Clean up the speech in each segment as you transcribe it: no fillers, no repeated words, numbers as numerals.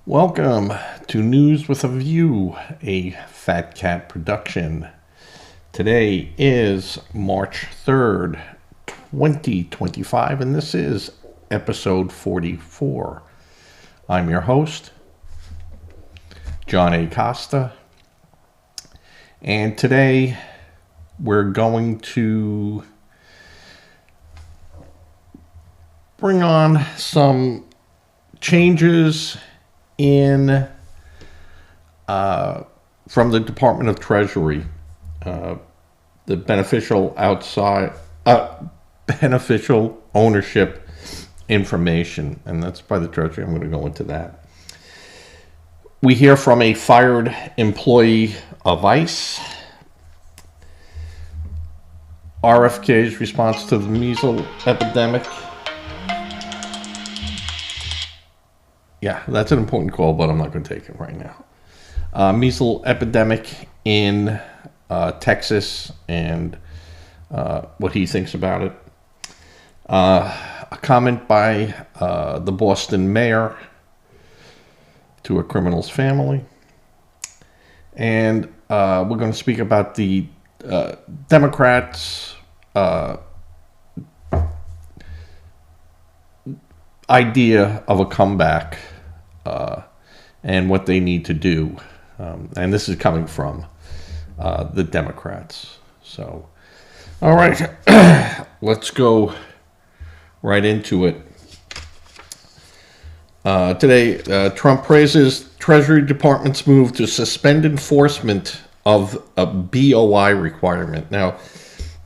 Welcome to News with a View, a Fat Cat production. Today is March 3rd, 2025, and this is episode 44. I'm your host, John A. Costa, and today we're going to bring on some changes in from the Department of Treasury, the beneficial ownership information, and that's by the Treasury. I'm going to go into that. We hear from a fired employee of ICE. RFK's response to the measles epidemic. Yeah, that's an important call, but I'm not going to take it right now. Measles epidemic in Texas and what he thinks about it. A comment by the Boston mayor to a criminal's family. And we're going to speak about the Democrats' idea of a comeback and what they need to do. And this is coming from the Democrats. So, all right, let's go right into it. Today, Trump praises Treasury Department's move to suspend enforcement of a BOI requirement. Now,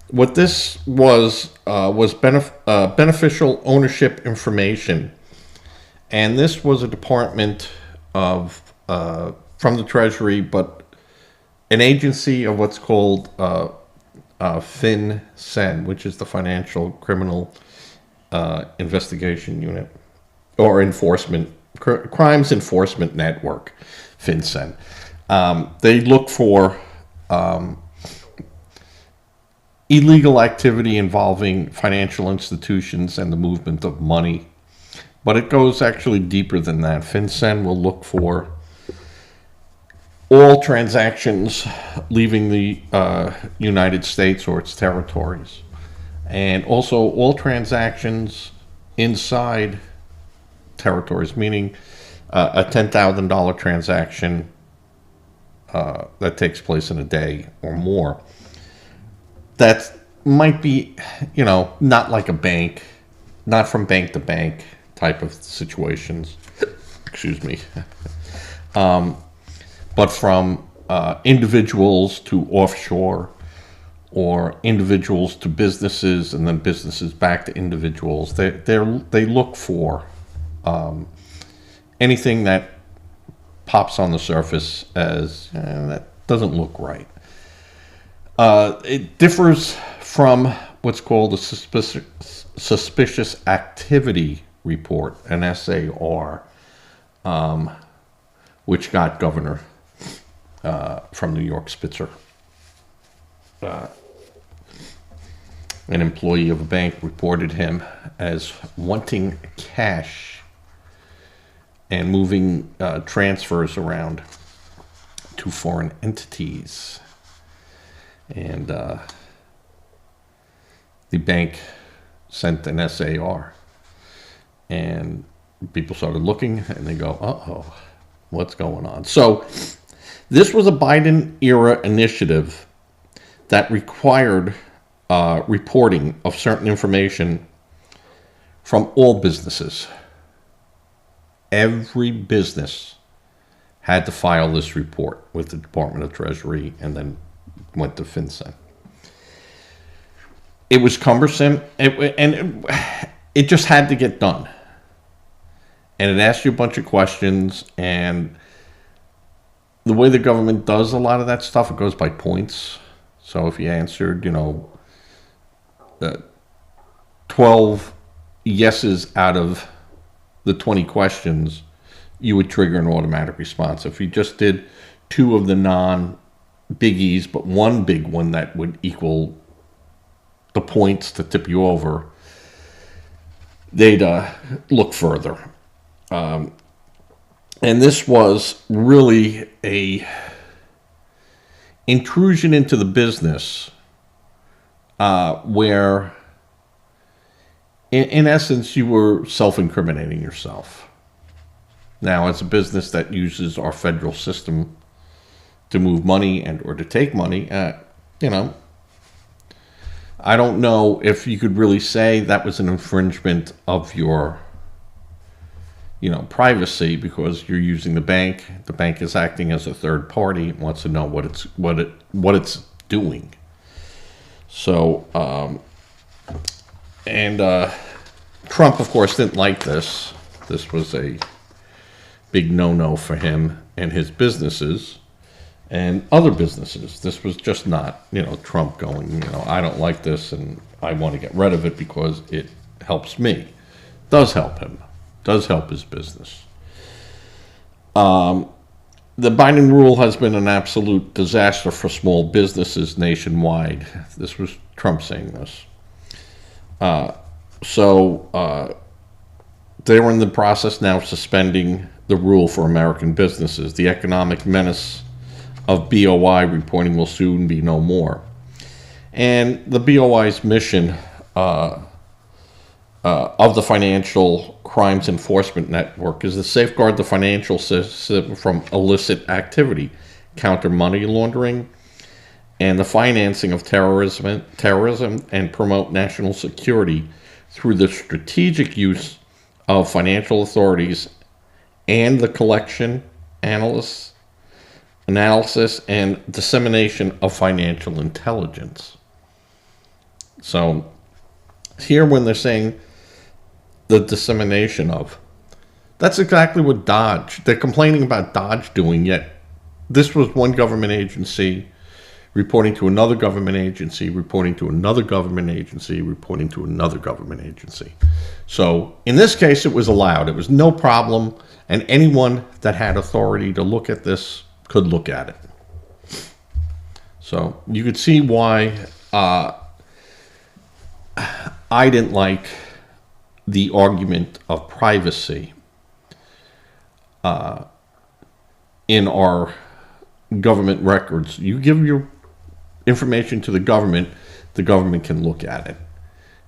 what this was beneficial ownership information, and this was a department of from the Treasury, but an agency of what's called FinCEN, which is the Financial Criminal Investigation Unit or Crimes Enforcement Network, FinCEN. They look for illegal activity involving financial institutions and the movement of money. But it goes actually deeper than that. FinCEN will look for all transactions leaving the United States or its territories. And also all transactions inside territories, meaning a $10,000 transaction that takes place in a day or more. That might be, not like a bank, not from bank to bank type of situations, excuse me, but from individuals to offshore, or individuals to businesses, and then businesses back to individuals. They look for anything that pops on the surface as that doesn't look right. It differs from what's called a suspicious activity report, an SAR, which got Governor from New York Spitzer. An employee of a bank reported him as wanting cash and moving transfers around to foreign entities. And the bank sent an SAR. And people started looking, and they go, uh-oh, what's going on? So this was a Biden-era initiative that required reporting of certain information from all businesses. Every business had to file this report with the Department of Treasury and then went to FinCEN. It was cumbersome, and it just had to get done. And it asked you a bunch of questions, and the way the government does a lot of that stuff, it goes by points. So if you answered, 12 yeses out of the 20 questions, you would trigger an automatic response. If you just did 2 of the non-biggies, but 1 big one that would equal the points to tip you over, they'd look further. And this was really a intrusion into the business where, in essence, you were self-incriminating yourself. Now, as a business that uses our federal system to move money and or to take money, you know, I don't know if you could really say that was an infringement of your, you know, privacy, because you're using the bank. The bank is acting as a third party and wants to know what it's doing. So, Trump, of course, didn't like this. This was a big no-no for him and his businesses and other businesses. This was just not, you know, Trump going, you know, I don't like this and I want to get rid of it because it helps me. Does help him. Does help his business. The Biden rule has been an absolute disaster for small businesses nationwide. This was Trump saying this. So they were in the process now of suspending the rule for American businesses. The economic menace of BOI reporting will soon be no more. And the BOI's mission of the Financial Crimes Enforcement Network is to safeguard the financial system from illicit activity, counter money laundering, and the financing of terrorism, and promote national security through the strategic use of financial authorities and the collection, analysis, and dissemination of financial intelligence. So here when they're saying the dissemination of, that's exactly what Dodge, they're complaining about Dodge doing, yet this was one government agency reporting to another government agency, reporting to another government agency, reporting to another government agency. So in this case, it was allowed. It was no problem, and anyone that had authority to look at this could look at it. So you could see why I didn't like the argument of privacy in our government records. You give your information to the government can look at it.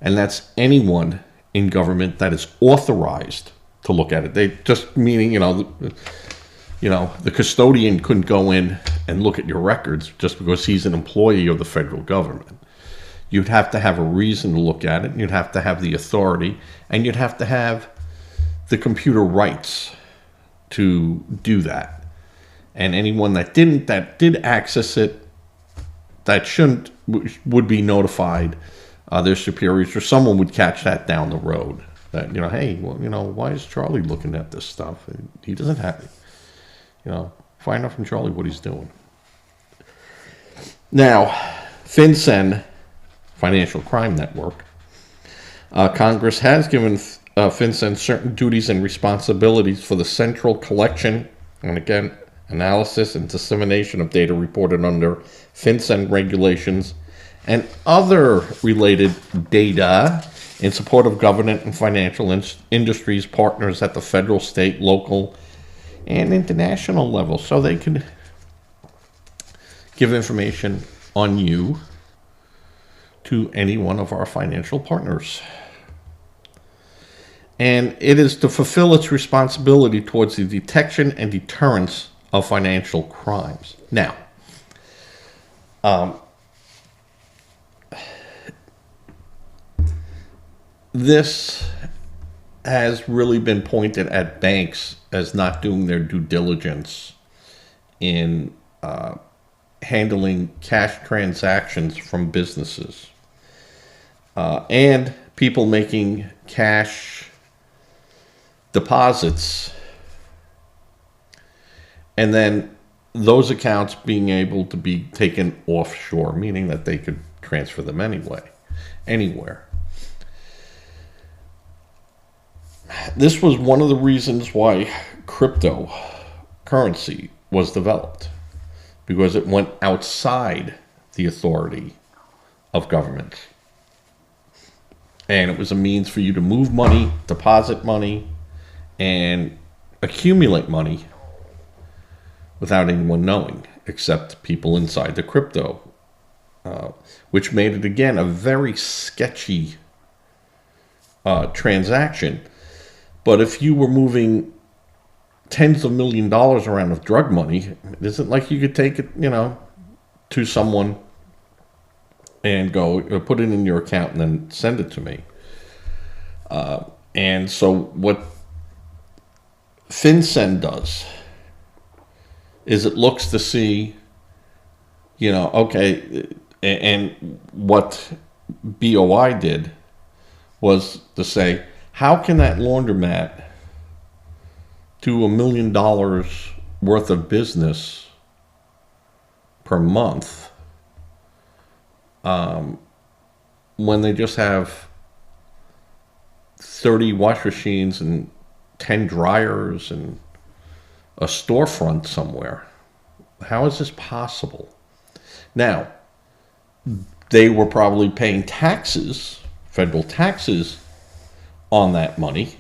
And that's anyone in government that is authorized to look at it. They just meaning, the custodian couldn't go in and look at your records just because he's an employee of the federal government. You'd have to have a reason to look at it, and you'd have to have the authority, and you'd have to have the computer rights to do that. And anyone that did access it, that shouldn't, would be notified. Their superiors or someone would catch that down the road. That, hey, well, why is Charlie looking at this stuff? He doesn't have it. Find out from Charlie what he's doing. Now, FinCEN, Financial Crime Network, Congress has given FinCEN certain duties and responsibilities for the central collection, and again, analysis and dissemination of data reported under FinCEN regulations and other related data in support of government and financial industries partners at the federal, state, local, and international level. So they can give information on you to any one of our financial partners. And it is to fulfill its responsibility towards the detection and deterrence of financial crimes. Now, this has really been pointed at banks as not doing their due diligence in handling cash transactions from businesses and people making cash deposits, and then those accounts being able to be taken offshore, meaning that they could transfer them anywhere. This was one of the reasons why cryptocurrency was developed, because it went outside the authority of government. And it was a means for you to move money, deposit money, and accumulate money without anyone knowing, except people inside the crypto, which made it, again, a very sketchy transaction. But if you were moving tens of $millions around of drug money, it isn't like you could take it, to someone and go put it in your account and then send it to me. And so what FinCEN does is it looks to see, okay, and what BOI did was to say, how can that laundromat do $1 million worth of business per month when they just have 30 wash machines and 10 dryers and a storefront somewhere? How is this possible? Now, they were probably paying taxes, federal taxes, on that money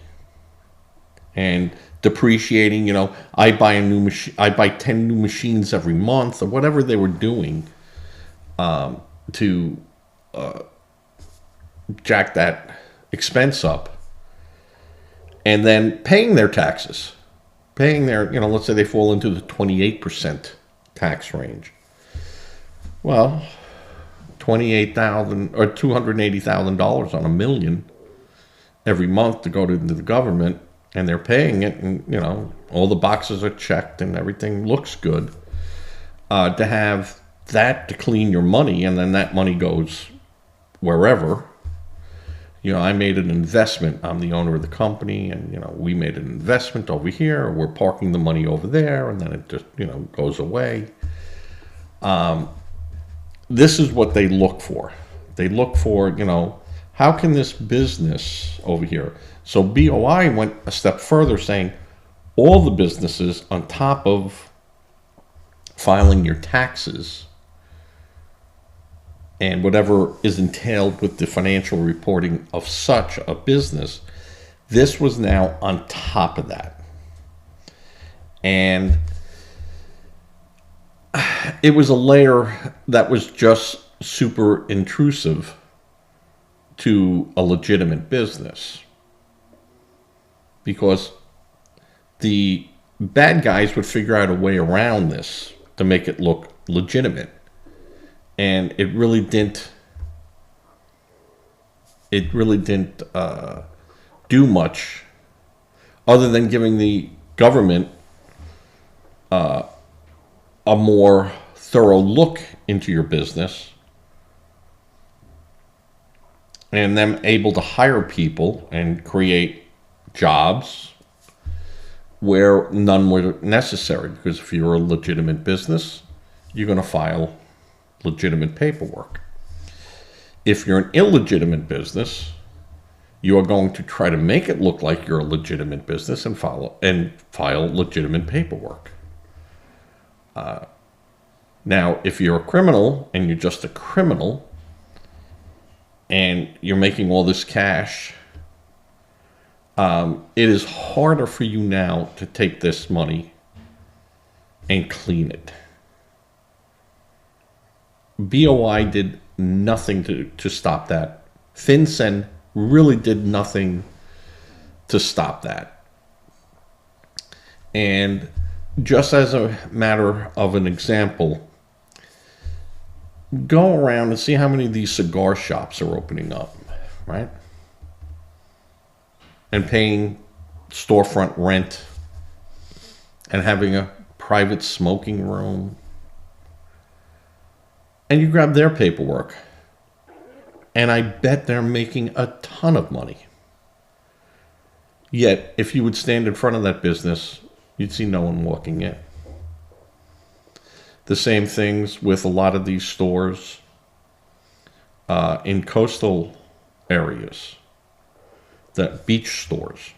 and depreciating. I buy a new machine, I buy 10 new machines every month, or whatever they were doing to jack that expense up, and then paying their taxes, paying their, let's say they fall into the 28% tax range. Well, $28,000 or $280,000 on $1 million every month to go to the government, and they're paying it, and all the boxes are checked and everything looks good. To have that to clean your money, and then that money goes wherever. I made an investment. I'm the owner of the company, and we made an investment over here. We're parking the money over there, and then it just goes away. This is what they look for. They look for, how can this business over here? So BOI went a step further, saying all the businesses, on top of filing your taxes and whatever is entailed with the financial reporting of such a business, this was now on top of that. And it was a layer that was just super intrusive to a legitimate business, because the bad guys would figure out a way around this to make it look legitimate. And it really didn't do much other than giving the government a more thorough look into your business, and them able to hire people and create jobs where none were necessary. Because if you're a legitimate business, you're going to file legitimate paperwork. If you're an illegitimate business, you are going to try to make it look like you're a legitimate business and file legitimate paperwork. Now, if you're a criminal and you're just a criminal and you're making all this cash, it is harder for you now to take this money and clean it. BOI did nothing to stop that. FinCEN really did nothing to stop that. And just as a matter of an example, go around and see how many of these cigar shops are opening up, right? And paying storefront rent and having a private smoking room. And you grab their paperwork, and I bet they're making a ton of money. Yet, if you would stand in front of that business, you'd see no one walking in. The same things with a lot of these stores in coastal areas, the beach stores,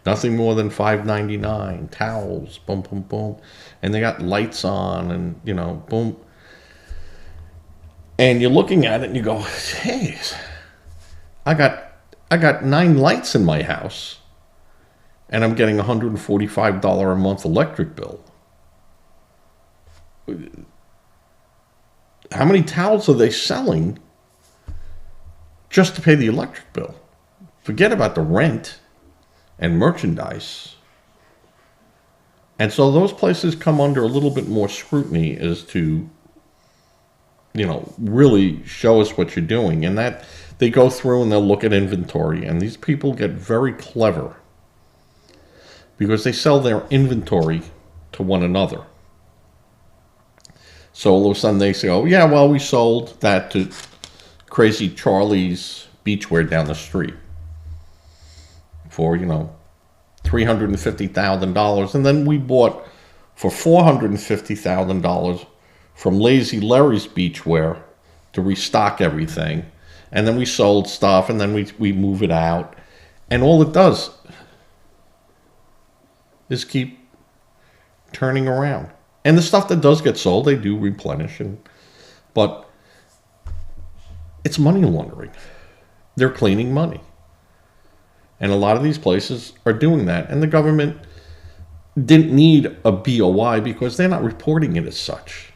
nothing more than $5.99, towels, boom, boom, boom, and they got lights on, and boom. And you're looking at it and you go, hey, I got 9 lights in my house, and I'm getting $145 a month electric bill. How many towels are they selling just to pay the electric bill? Forget about the rent and merchandise. And so those places come under a little bit more scrutiny as to, really show us what you're doing. And that they go through and they'll look at inventory. And these people get very clever because they sell their inventory to one another. So all of a sudden they say, oh, yeah, well, we sold that to Crazy Charlie's beachwear down the street for, $350,000. And then we bought for $450,000 from Lazy Larry's beachwear to restock everything. And then we sold stuff, and then we move it out. And all it does is keep turning around. And the stuff that does get sold, they do replenish. But it's money laundering. They're cleaning money. And a lot of these places are doing that. And the government didn't need a BOI because they're not reporting it as such.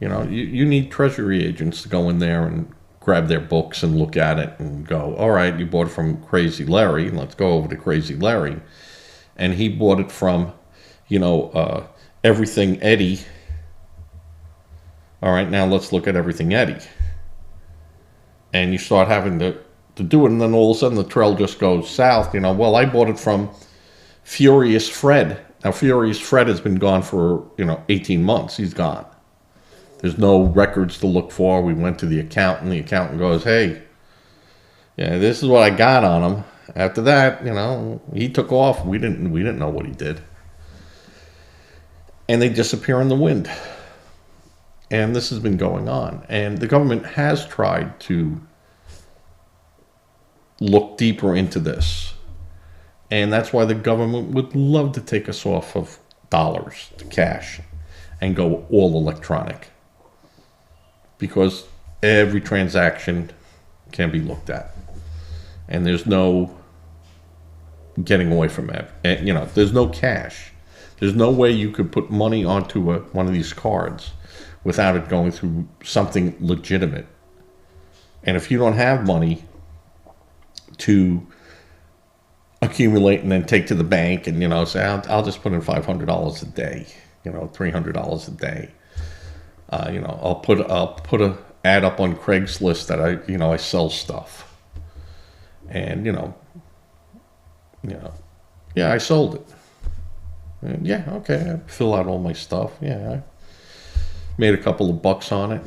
You need Treasury agents to go in there and grab their books and look at it and go, all right, you bought it from Crazy Larry. Let's go over to Crazy Larry. And he bought it from, Everything Eddie. All right, now let's look at Everything Eddie. And you start having to do it, and then all of a sudden the trail just goes south. Well, I bought it from Furious Fred. Now, Furious Fred has been gone for, 18 months. He's gone. There's no records to look for. We went to the accountant. The accountant goes, hey, yeah, this is what I got on him. After that, he took off. We didn't know what he did. And they disappear in the wind. And this has been going on. And the government has tried to look deeper into this. And that's why the government would love to take us off of dollars to cash and go all electronic. Because every transaction can be looked at. And there's no getting away from it. And, there's no cash. There's no way you could put money onto one of these cards without it going through something legitimate. And if you don't have money to accumulate and then take to the bank and, say, I'll just put in $500 a day, $300 a day. I'll put a ad up on Craigslist that I sell stuff. And, yeah, I sold it. And yeah, okay, I fill out all my stuff. Yeah, I made a couple of bucks on it,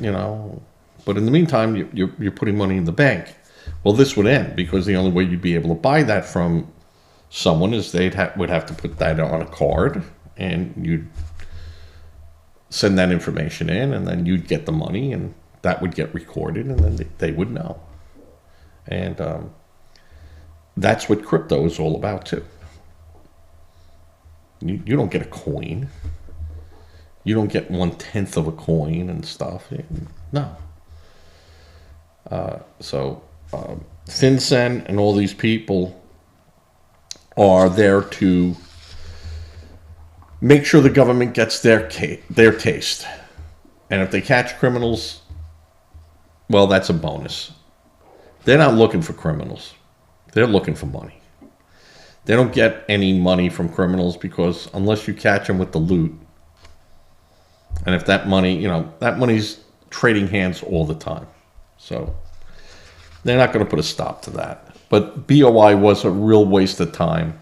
But in the meantime, you're putting money in the bank. Well, this would end because the only way you'd be able to buy that from someone is would have to put that on a card, and you'd send that information in, and then you'd get the money, and that would get recorded, and then they would know. And that's what crypto is all about too. You don't get a coin. You don't get 1/10 of a coin and stuff. No. So FinCEN and all these people are there to make sure the government gets their taste. And if they catch criminals, well, that's a bonus. They're not looking for criminals. They're looking for money. They don't get any money from criminals because unless you catch them with the loot, and if that money, that money's trading hands all the time. So they're not going to put a stop to that. But BOI was a real waste of time.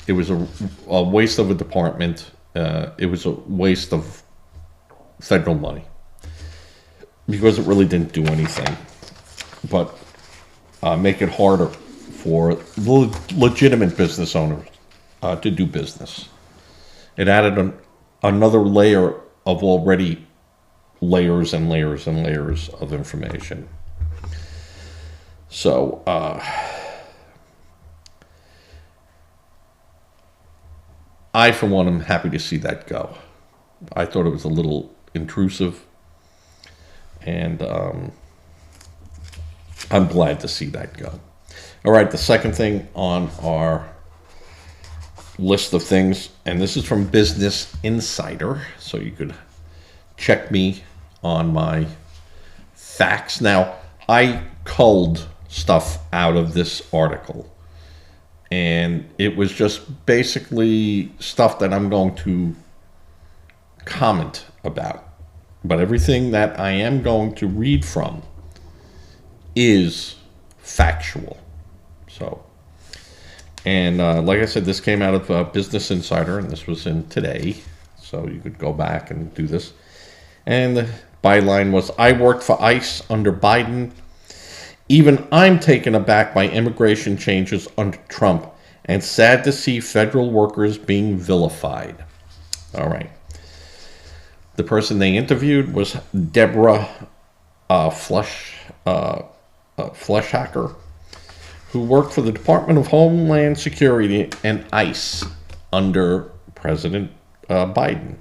It was a waste of a department. It was a waste of federal money because it really didn't do anything but make it harder for legitimate business owners to do business. It added another layer of already layers and layers and layers of information. So, I, for one, am happy to see that go. I thought it was a little intrusive, and I'm glad to see that go. All right, the second thing on our list of things, and this is from Business Insider, so you could check me on my facts. Now, I culled stuff out of this article, and it was just basically stuff that I'm going to comment about. But everything that I am going to read from is factual. So, and like I said, this came out of Business Insider, and this was in Today, so you could go back and do this. And the byline was, I worked for ICE under Biden. Even I'm taken aback by immigration changes under Trump, and sad to see federal workers being vilified. All right. The person they interviewed was Deborah Fleshhacker, who worked for the Department of Homeland Security and ICE under President Biden.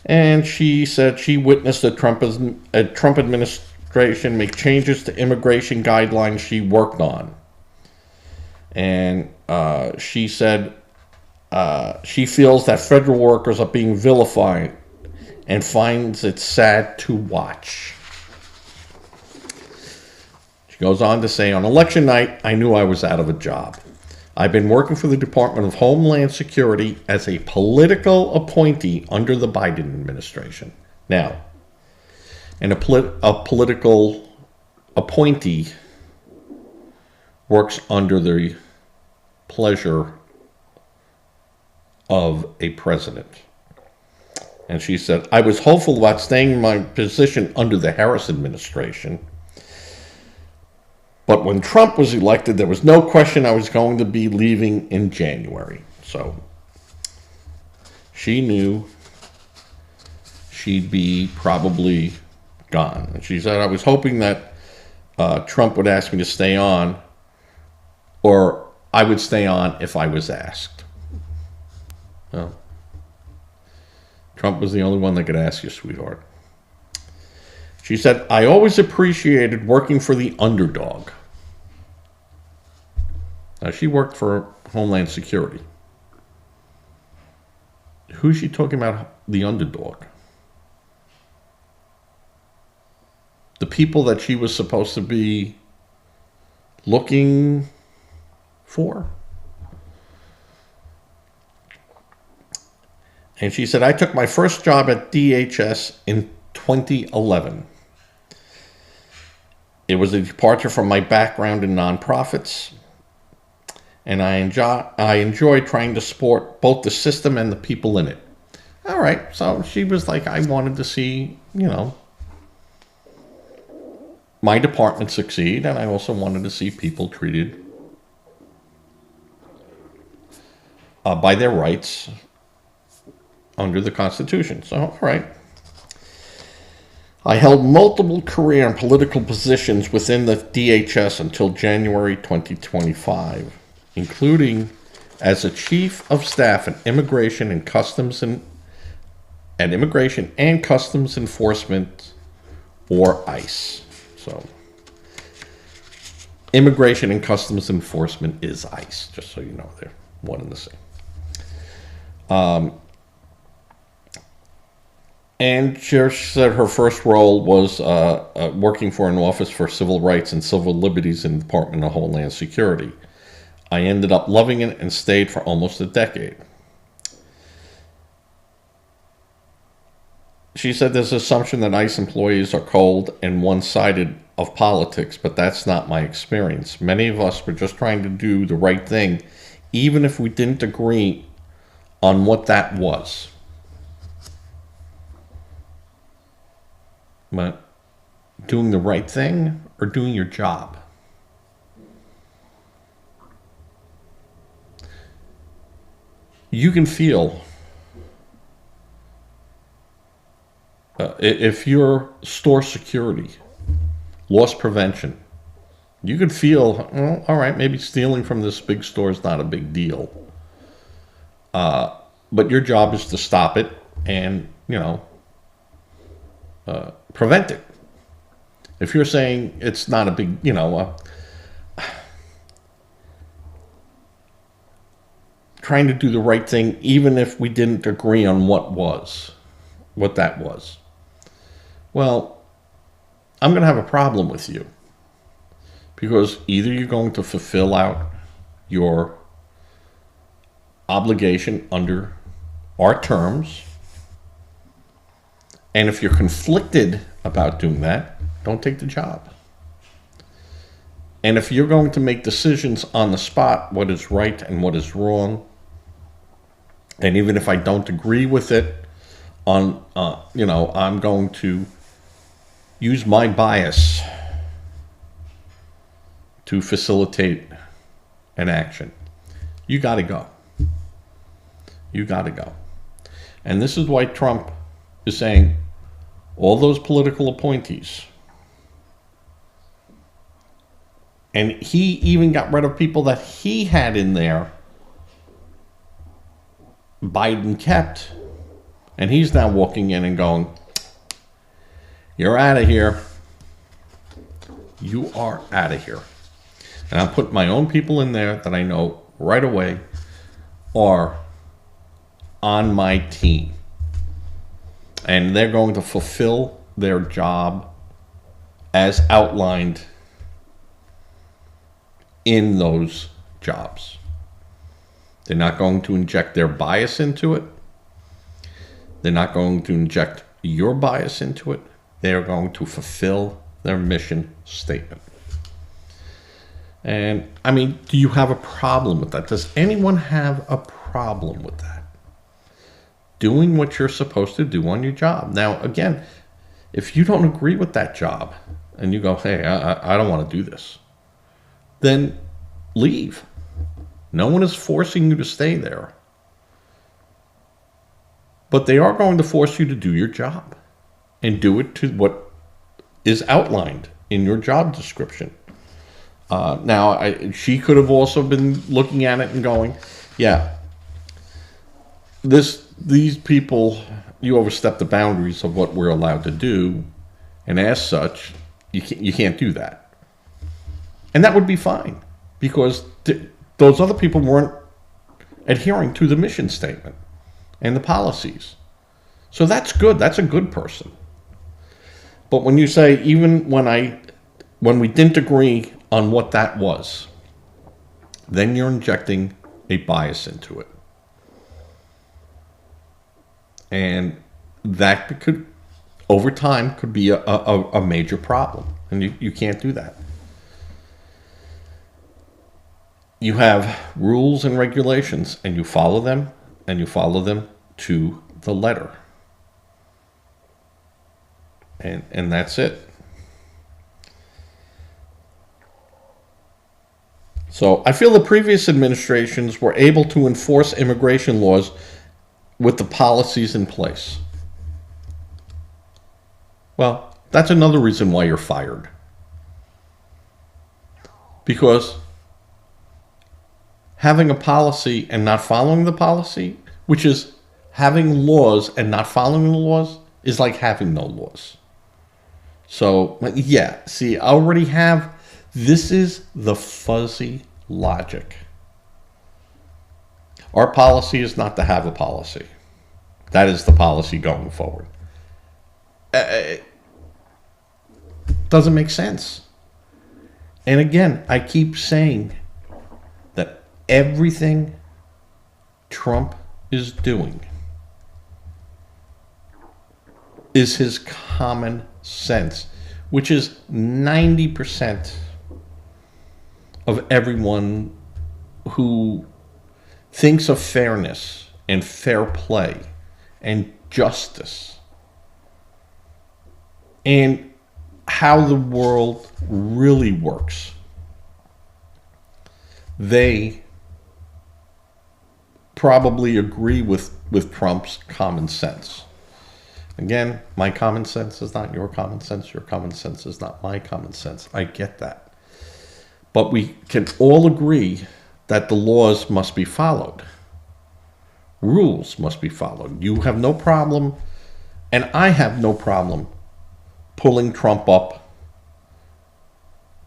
And she said she witnessed a Trump administration make changes to immigration guidelines she worked on. And she said she feels that federal workers are being vilified and finds it sad to watch. She goes on to say, on election night, I knew I was out of a job. I've been working for the Department of Homeland Security as a political appointee under the Biden administration. Now, and a political appointee works under the pleasure of a president. And she said, I was hopeful about staying in my position under the Harris administration. But when Trump was elected, there was no question I was going to be leaving in January. So she knew she'd be probably gone. And she said, I was hoping that Trump would ask me to stay on, or I would stay on if I was asked. Well, Trump was the only one that could ask you, sweetheart. She said, I always appreciated working for the underdog. Now, she worked for Homeland Security. Who's she talking about, the underdog? The people that she was supposed to be looking for? And she said, I took my first job at DHS in 2011. It was a departure from my background in nonprofits. And I enjoy trying to support both the system and the people in it. All right, so she was like, I wanted to see, my department succeed, and I also wanted to see people treated by their rights under the Constitution. So, all right. I held multiple career and political positions within the DHS until January 2025. Including as a chief of staff at Immigration and Customs Enforcement, or ICE. So, Immigration and Customs Enforcement is ICE, just so you know, they're one and the same. And she said her first role was working for an Office for Civil Rights and Civil Liberties in the Department of Homeland Security. I ended up loving it and stayed for almost a decade. She said there's an assumption that ICE employees are cold and one-sided of politics, but that's not my experience. Many of us were just trying to do the right thing, even if we didn't agree on what that was. But doing the right thing or doing your job? You can feel, if you're store security, loss prevention, you can feel, well, all right, maybe stealing from this big store is not a big deal. But your job is to stop it and, prevent it. If you're saying it's not a big, trying to do the right thing, even if we didn't agree on what that was. Well, I'm going to have a problem with you, because either you're going to fulfill out your obligation under our terms, and if you're conflicted about doing that, don't take the job. And if you're going to make decisions on the spot, what is right and what is wrong, and even if I don't agree with it, I'm going to use my bias to facilitate an action. You got to go. You got to go. And this is why Trump is saying all those political appointees. And he even got rid of people that he had in there, Biden kept. And he's now walking in and going, you're out of here. You are out of here. And I'm putting my own people in there that I know right away are on my team. And they're going to fulfill their job as outlined in those jobs. They're not going to inject their bias into it. They're not going to inject your bias into it. They're going to fulfill their mission statement. And, I mean, do you have a problem with that? Does anyone have a problem with that? Doing what you're supposed to do on your job. Now, again, if you don't agree with that job and you go, hey, I don't want to do this, then leave. No one is forcing you to stay there. But they are going to force you to do your job and do it to what is outlined in your job description. She could have also been looking at it and going, yeah, these people, you overstep the boundaries of what we're allowed to do, and as such, you can't do that. And that would be fine, because those other people weren't adhering to the mission statement and the policies. So that's good. That's a good person. But when you say, even when we didn't agree on what that was, then you're injecting a bias into it. And that could, over time, could be a major problem. And you can't do that. You have rules and regulations, and you follow them, to the letter. And that's it. So I feel the previous administrations were able to enforce immigration laws with the policies in place. Well, that's another reason why you're fired. Because having a policy and not following the policy, which is having laws and not following the laws, is like having no laws. So, yeah, see, I already have, this is the fuzzy logic. Our policy is not to have a policy. That is the policy going forward. It doesn't make sense. And again, I keep saying that everything Trump is doing is his common sense, which is 90% of everyone who thinks of fairness and fair play and justice and how the world really works. They probably agree with Trump's common sense. Again, my common sense is not your common sense. Your common sense is not my common sense. I get that. But we can all agree that the laws must be followed. Rules must be followed. You have no problem, and I have no problem, pulling Trump up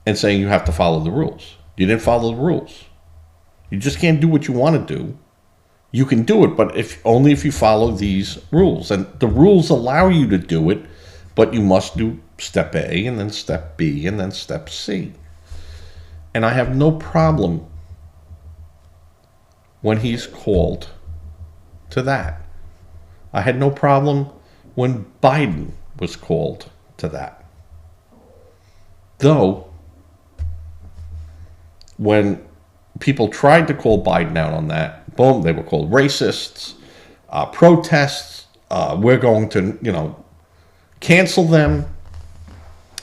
and saying you have to follow the rules. You didn't follow the rules. You just can't do what you want to do You can do it, but only if you follow these rules. And the rules allow you to do it, but you must do step A and then step B and then step C. And I have no problem when he's called to that. I had no problem when Biden was called to that. Though, when people tried to call Biden out on that, boom, they were called racists, protests, we're going to, cancel them.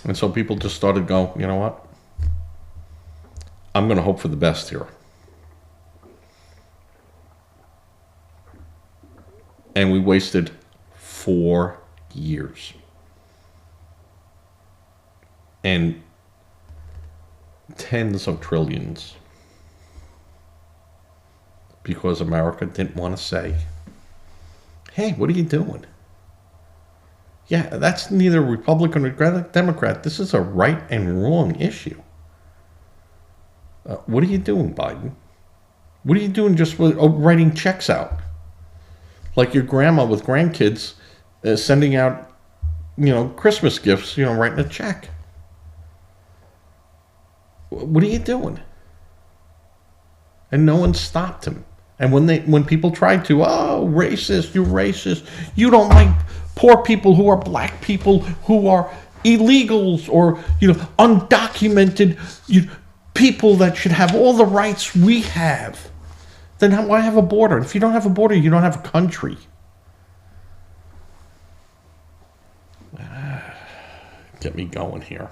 And so people just started going, you know what? I'm going to hope for the best here. And we wasted 4 years. And tens of trillions. Because America didn't want to say, hey, what are you doing? Yeah, that's neither Republican or Democrat. This is a right and wrong issue. What are you doing, Biden? What are you doing just with writing checks out? Like your grandma with grandkids sending out, Christmas gifts, writing a check. What are you doing? And no one stopped him. And when people tried to, oh, racist, you're racist. You don't like poor people who are black people who are illegals or, undocumented people that should have all the rights we have. Then why have a border? If you don't have a border, you don't have a country. Get me going here.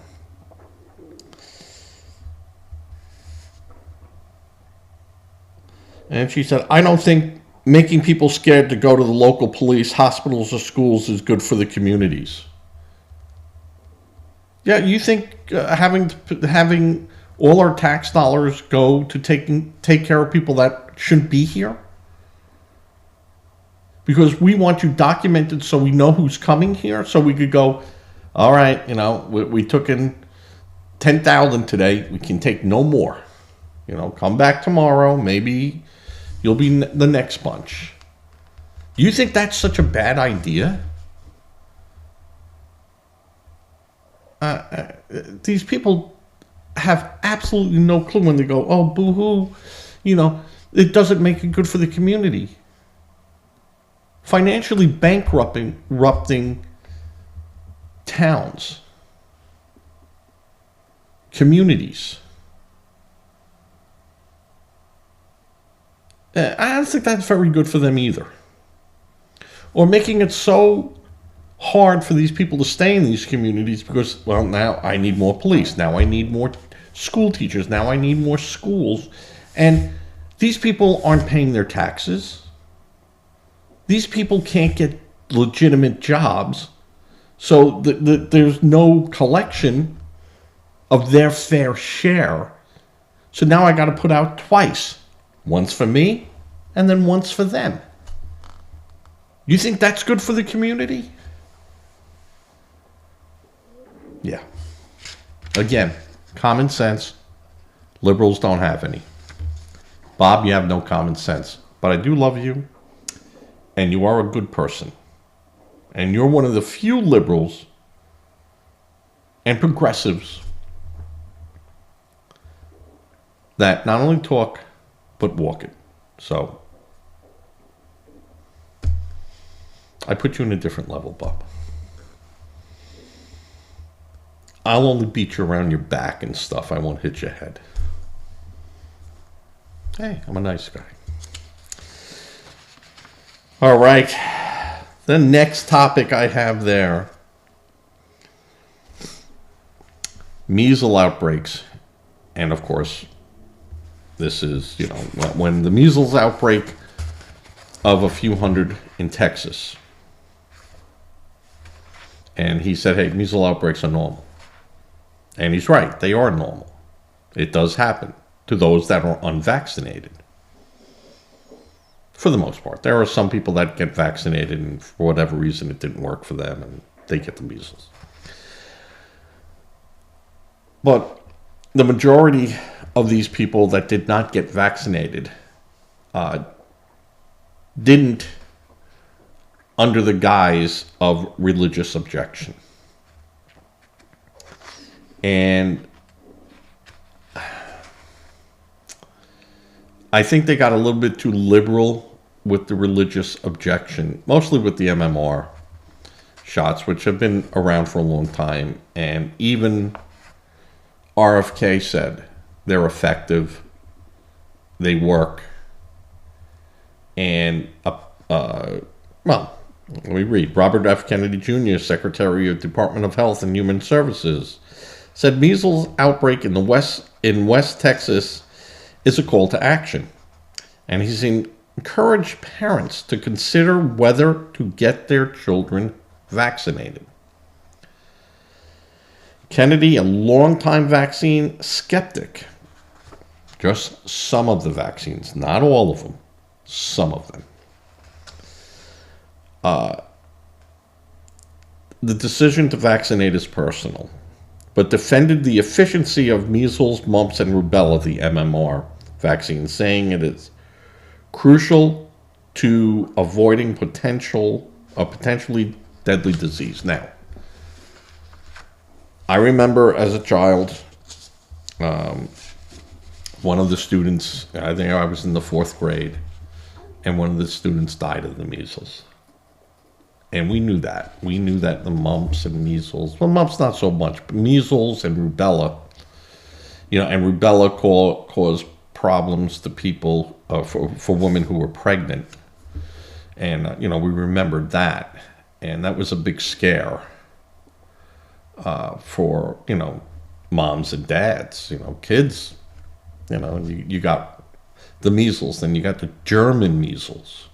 And she said, I don't think making people scared to go to the local police, hospitals, or schools is good for the communities. Yeah, you think having all our tax dollars go to take care of people that shouldn't be here? Because we want you documented so we know who's coming here, so we could go, all right, we took in 10,000 today, we can take no more. Come back tomorrow, maybe you'll be the next bunch. You think that's such a bad idea? These people have absolutely no clue when they go, oh, boo-hoo, it doesn't make it good for the community. Financially bankrupting towns, communities. I don't think that's very good for them either. Or making it so hard for these people to stay in these communities because, well, now I need more police. Now I need more school teachers. Now I need more schools. And these people aren't paying their taxes. These people can't get legitimate jobs. So there's no collection of their fair share. So now I got to put out twice. Once for me, and then once for them. You think that's good for the community? Yeah. Again, common sense. Liberals don't have any. Bob, you have no common sense. But I do love you, and you are a good person. And you're one of the few liberals and progressives that not only talk, but walk it. So I put you in a different level, Bob. I'll only beat you around your back and stuff. I won't hit your head. Hey, I'm a nice guy. All right. The next topic I have there. Measles outbreaks. And of course, this is, when the measles outbreak of a few hundred in Texas. And he said, hey, measles outbreaks are normal. And he's right, they are normal. It does happen to those that are unvaccinated. For the most part. There are some people that get vaccinated and for whatever reason it didn't work for them and they get the measles. But the majority of these people that did not get vaccinated didn't under the guise of religious objection. And I think they got a little bit too liberal with the religious objection, mostly with the MMR shots, which have been around for a long time. And even RFK said they're effective, they work. And, well, let me read. Robert F. Kennedy Jr., Secretary of Department of Health and Human Services, said measles outbreak in West Texas is a call to action. And he's encouraged parents to consider whether to get their children vaccinated. Kennedy, a longtime vaccine skeptic. Just some of the vaccines, not all of them, some of them. The decision to vaccinate is personal, but defended the efficacy of measles, mumps, and rubella, the MMR vaccine, saying it is crucial to avoiding potentially deadly disease. Now, I remember as a child, one of the students, I think I was in the 4th grade, and one of the students died of the measles. And we knew that. We knew that the mumps and measles, well, mumps not so much, but measles and rubella, and rubella caused problems to people, for women who were pregnant. And, we remembered that. And that was a big scare for, moms and dads, kids. You got the measles, then you got the German measles,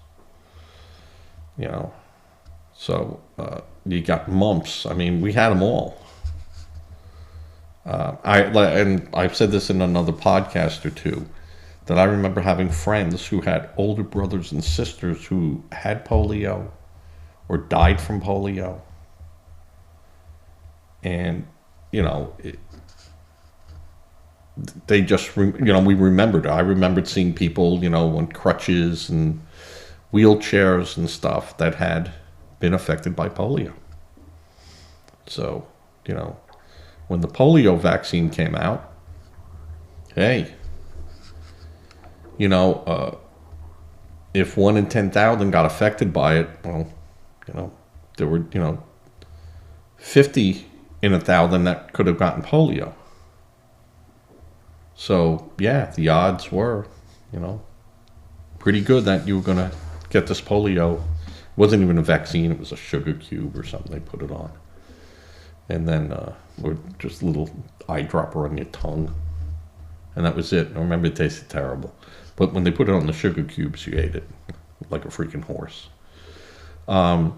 So you got mumps. I mean, we had them all. I've said this in another podcast or two, that I remember having friends who had older brothers and sisters who had polio or died from polio. And, they just, we remembered. I remembered seeing people, on crutches and wheelchairs and stuff that had been affected by polio. So, when the polio vaccine came out, hey, if 1 in 10,000 got affected by it, well, there were, 50 in 1,000 that could have gotten polio. So, yeah, the odds were, pretty good that you were going to get this polio. It wasn't even a vaccine. It was a sugar cube or something they put it on. And then with just a little eyedropper on your tongue. And that was it. I remember it tasted terrible. But when they put it on the sugar cubes, you ate it like a freaking horse. There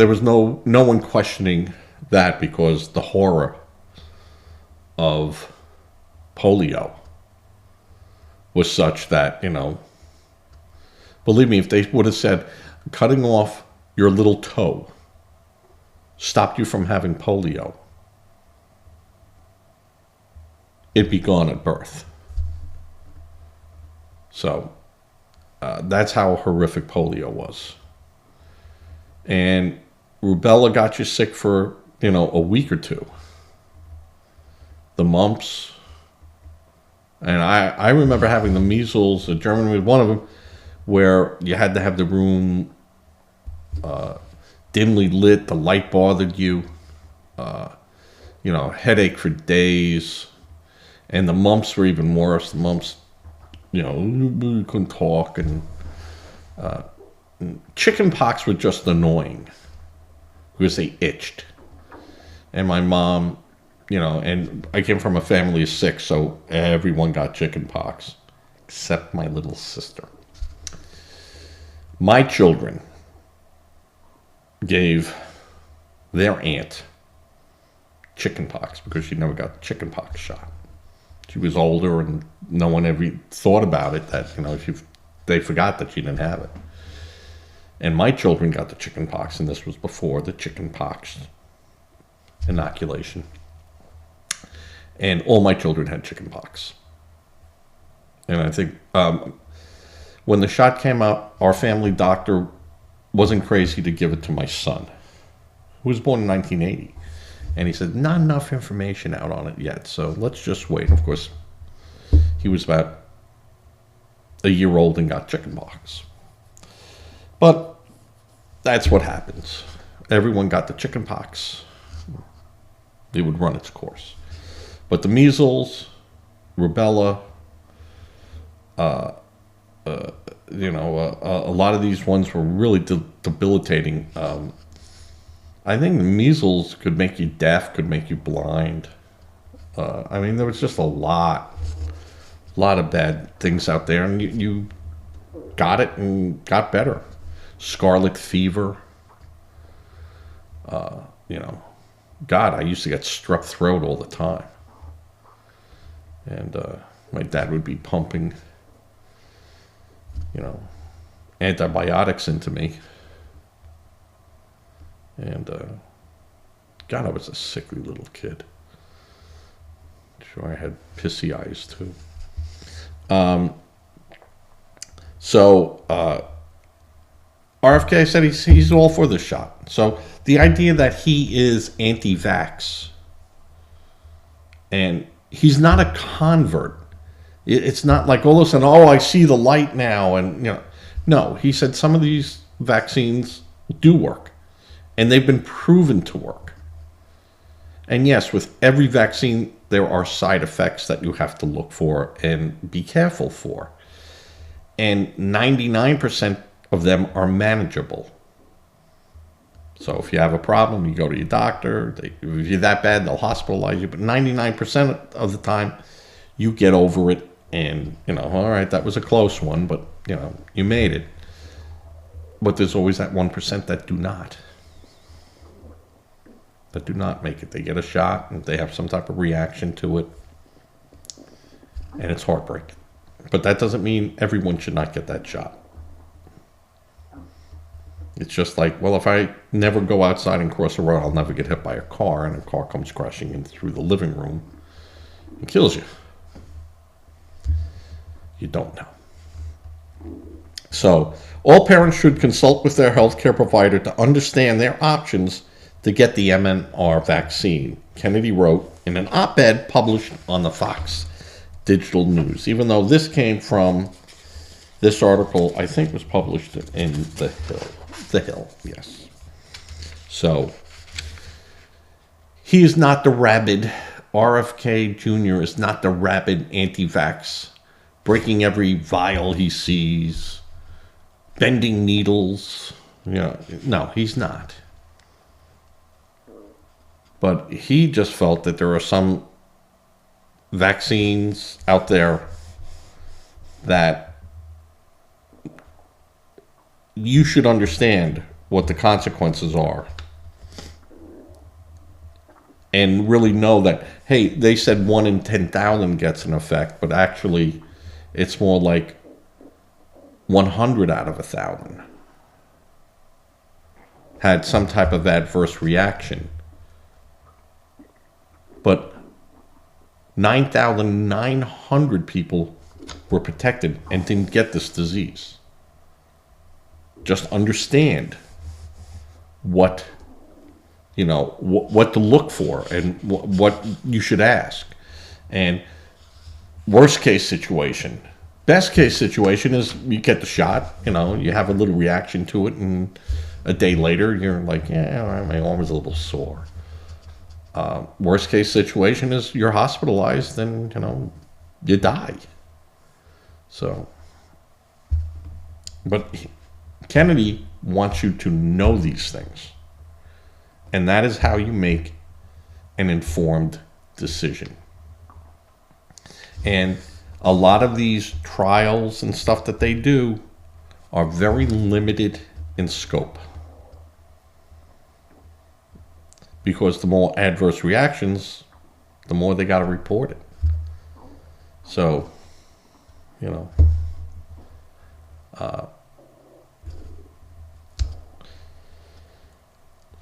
was no one questioning that, because the horror of polio was such that, believe me, if they would have said cutting off your little toe stopped you from having polio, it'd be gone at birth. So that's how horrific polio was. And rubella got you sick for, a week or two. The mumps. And I remember having the measles. Germany was one of them, where you had to have the room dimly lit. The light bothered you. Headache for days. And the mumps were even worse. The mumps, you couldn't talk. And chicken pox were just annoying because they itched. And my mom, and I came from a family of 6, so everyone got chicken pox, except my little sister. My children gave their aunt chicken pox because she never got the chicken pox shot. She was older, and no one ever thought about it, that, they forgot that she didn't have it. And my children got the chicken pox, and this was before the chicken pox inoculation. And all my children had chicken pox. And I think when the shot came out, our family doctor wasn't crazy to give it to my son, who was born in 1980. And he said, not enough information out on it yet, so let's just wait. Of course, he was about a year old and got chickenpox. But that's what happens. Everyone got the chickenpox. It would run its course. But the measles, rubella, a lot of these ones were really debilitating. I think the measles could make you deaf, could make you blind. There was just a lot of bad things out there, and you got it and got better. Scarlet fever. God, I used to get strep throat all the time. And my dad would be pumping, antibiotics into me. And God, I was a sickly little kid. Sure, I had pissy eyes too. RFK said he's all for the shot. So the idea that he is anti-vax, and he's not a convert. It's not like all of a sudden, I see the light now, and no. He said some of these vaccines do work, and they've been proven to work. And yes, with every vaccine, there are side effects that you have to look for and be careful for. And 99% of them are manageable. So if you have a problem, you go to your doctor. If you're that bad, they'll hospitalize you. But 99% of the time, you get over it. And, all right, that was a close one, but, you made it. But there's always that 1% that do not. That do not make it. They get a shot and they have some type of reaction to it. And it's heartbreaking. But that doesn't mean everyone should not get that shot. It's just like, well, if I never go outside and cross a road, I'll never get hit by a car, and a car comes crashing in through the living room and kills you. You don't know. So, all parents should consult with their healthcare provider to understand their options to get the MMR vaccine, Kennedy wrote in an op-ed published on the Fox Digital News. Even though this came from, this article, I think, was published in The Hill. The Hill, yes. So, he is not the rabid, RFK Jr. is not the rabid anti-vax, breaking every vial he sees, bending needles. No, he's not. But he just felt that there are some vaccines out there that you should understand what the consequences are. And really know that, hey, they said 1 in 10,000 gets an effect, but actually it's more like 100 out of 1,000 had some type of adverse reaction. But 9,900 people were protected and didn't get this disease. Just understand what to look for and what you should ask. And worst case situation. Best case situation is you get the shot, you have a little reaction to it, and a day later you're like, yeah, all right, my arm is a little sore. Worst case situation is you're hospitalized and, you die. So, but Kennedy wants you to know these things. And that is how you make an informed decision. And a lot of these trials and stuff that they do are very limited in scope. Because the more adverse reactions, the more they got to report it. So,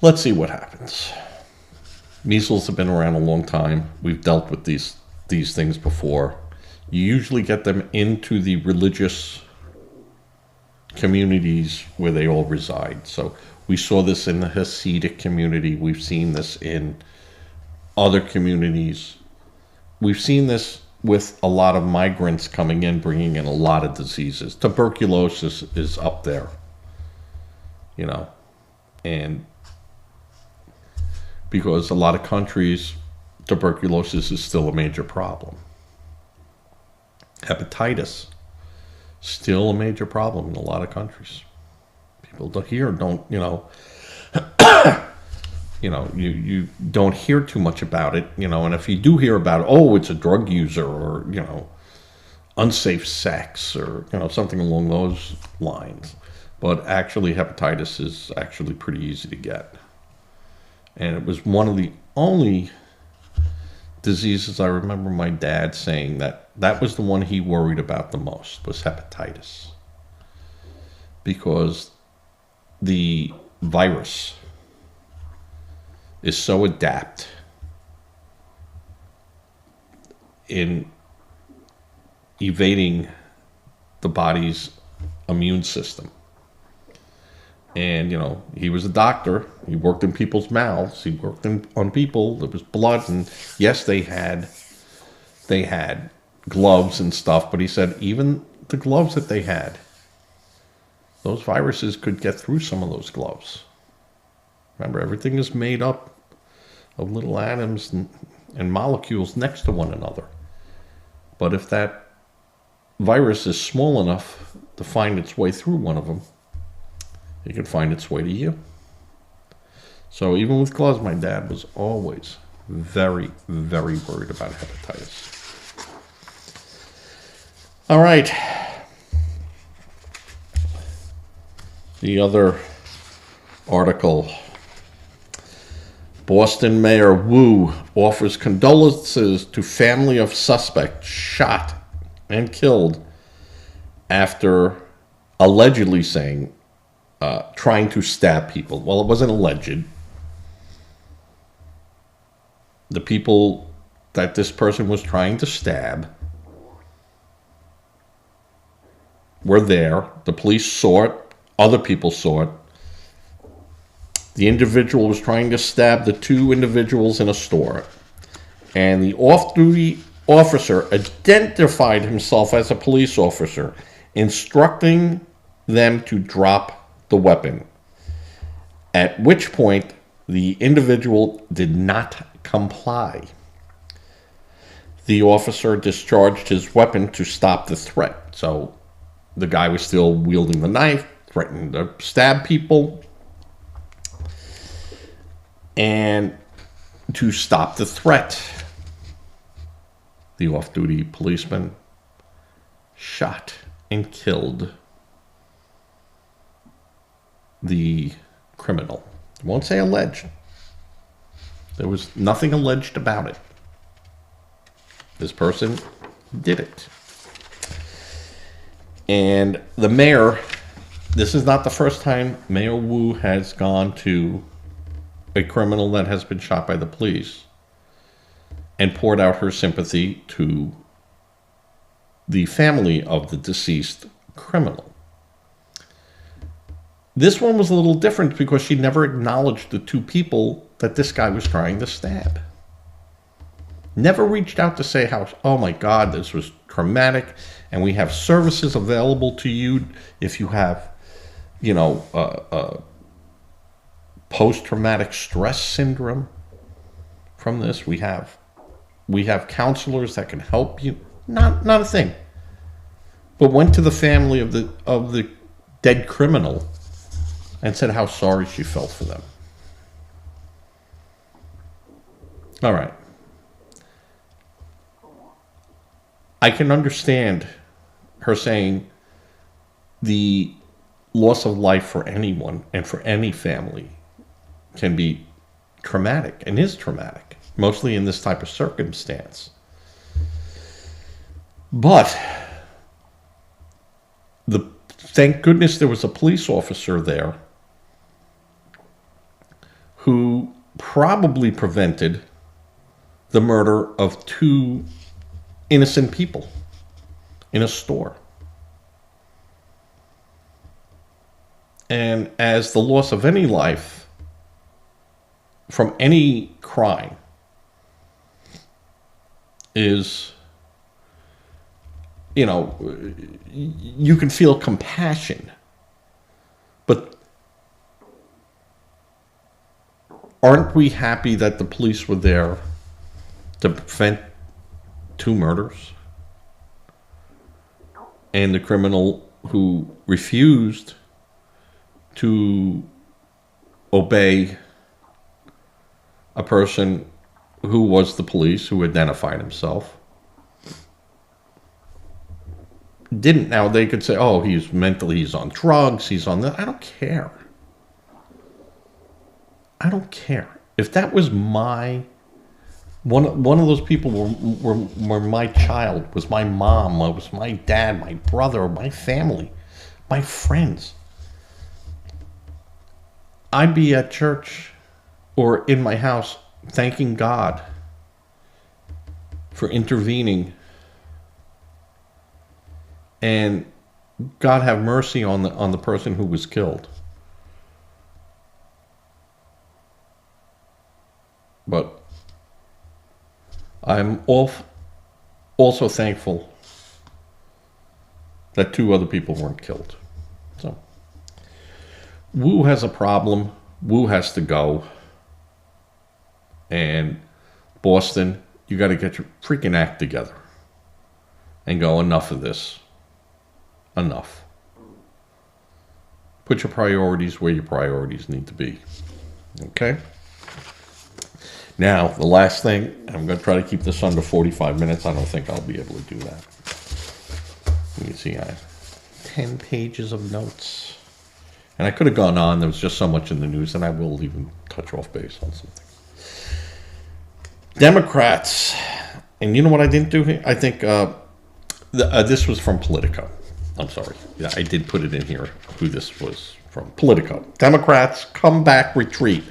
let's see what happens. Measles have been around a long time. We've dealt with these things before. You usually get them into the religious communities where they all reside. So we saw this in the Hasidic community. We've seen this in other communities. We've seen this with a lot of migrants coming in, bringing in a lot of diseases. Tuberculosis is up there, you know, and because a lot of countries, tuberculosis is still a major problem. Hepatitis, still a major problem in a lot of countries. People don't, you don't hear too much about it, and if you do hear about it, oh, it's a drug user or, unsafe sex or, something along those lines. But actually, hepatitis is actually pretty easy to get. And it was one of the only diseases I remember my dad saying that was the one he worried about the most, was hepatitis. Because the virus is so adept in evading the body's immune system. And, he was a doctor. He worked in people's mouths. He worked on people. There was blood. And yes, they had gloves and stuff. But he said even the gloves that they had, those viruses could get through some of those gloves. Remember, everything is made up of little atoms and molecules next to one another. But if that virus is small enough to find its way through one of them, it can find its way to you. So even with gloves, my dad was always very, very worried about hepatitis. All right. The other article. Boston Mayor Wu offers condolences to family of suspect shot and killed after allegedly trying to stab people. Well, it wasn't alleged. The people that this person was trying to stab were there. The police saw it. Other people saw it. The individual was trying to stab the two individuals in a store. And the off-duty officer identified himself as a police officer, instructing them to drop the weapon. At which point, the individual did not comply. The officer discharged his weapon to stop the threat. So the guy was still wielding the knife, threatening to stab people. And to stop the threat, the off-duty policeman shot and killed the criminal. I won't say alleged. There was nothing alleged about it. This person did it. And the mayor, this is not the first time Mayor Wu has gone to a criminal that has been shot by the police and poured out her sympathy to the family of the deceased criminal. This one was a little different because she never acknowledged the two people that this guy was trying to stab. Never reached out to say how, oh my God, this was traumatic, and we have services available to you if you have, post-traumatic stress syndrome from this. We have counselors that can help you. Not a thing. But went to the family of the dead criminal and said how sorry she felt for them. All right. I can understand her saying the loss of life for anyone and for any family can be traumatic and is traumatic, mostly in this type of circumstance. But thank goodness there was a police officer there who probably prevented the murder of two innocent people. in a store. And as the loss of any life from any crime is, you can feel compassion. But aren't we happy that the police were there to prevent 2 murders? And the criminal who refused to obey a person who was the police, who identified himself, didn't. Now they could say, oh, he's on drugs, he's on that. I don't care. I don't care. If that was one of those people were my child, was my mom, was my dad, my brother, my family, my friends, I'd be at church or in my house thanking God for intervening, and God have mercy on the person who was killed. But I'm also thankful that 2 other people weren't killed. So Wu has a problem. Wu has to go. And Boston, you got to get your freaking act together and go, enough of this. Enough. Put your priorities where your priorities need to be. Okay? Now, the last thing, I'm going to try to keep this under 45 minutes. I don't think I'll be able to do that. You can see I have 10 pages of notes. And I could have gone on. There was just so much in the news, and I will even touch off base on something. Democrats, and you know what I didn't do here? I think this was from Politico. I'm sorry. Yeah, I did put it in here who this was from. Politico. Democrats comeback retreat.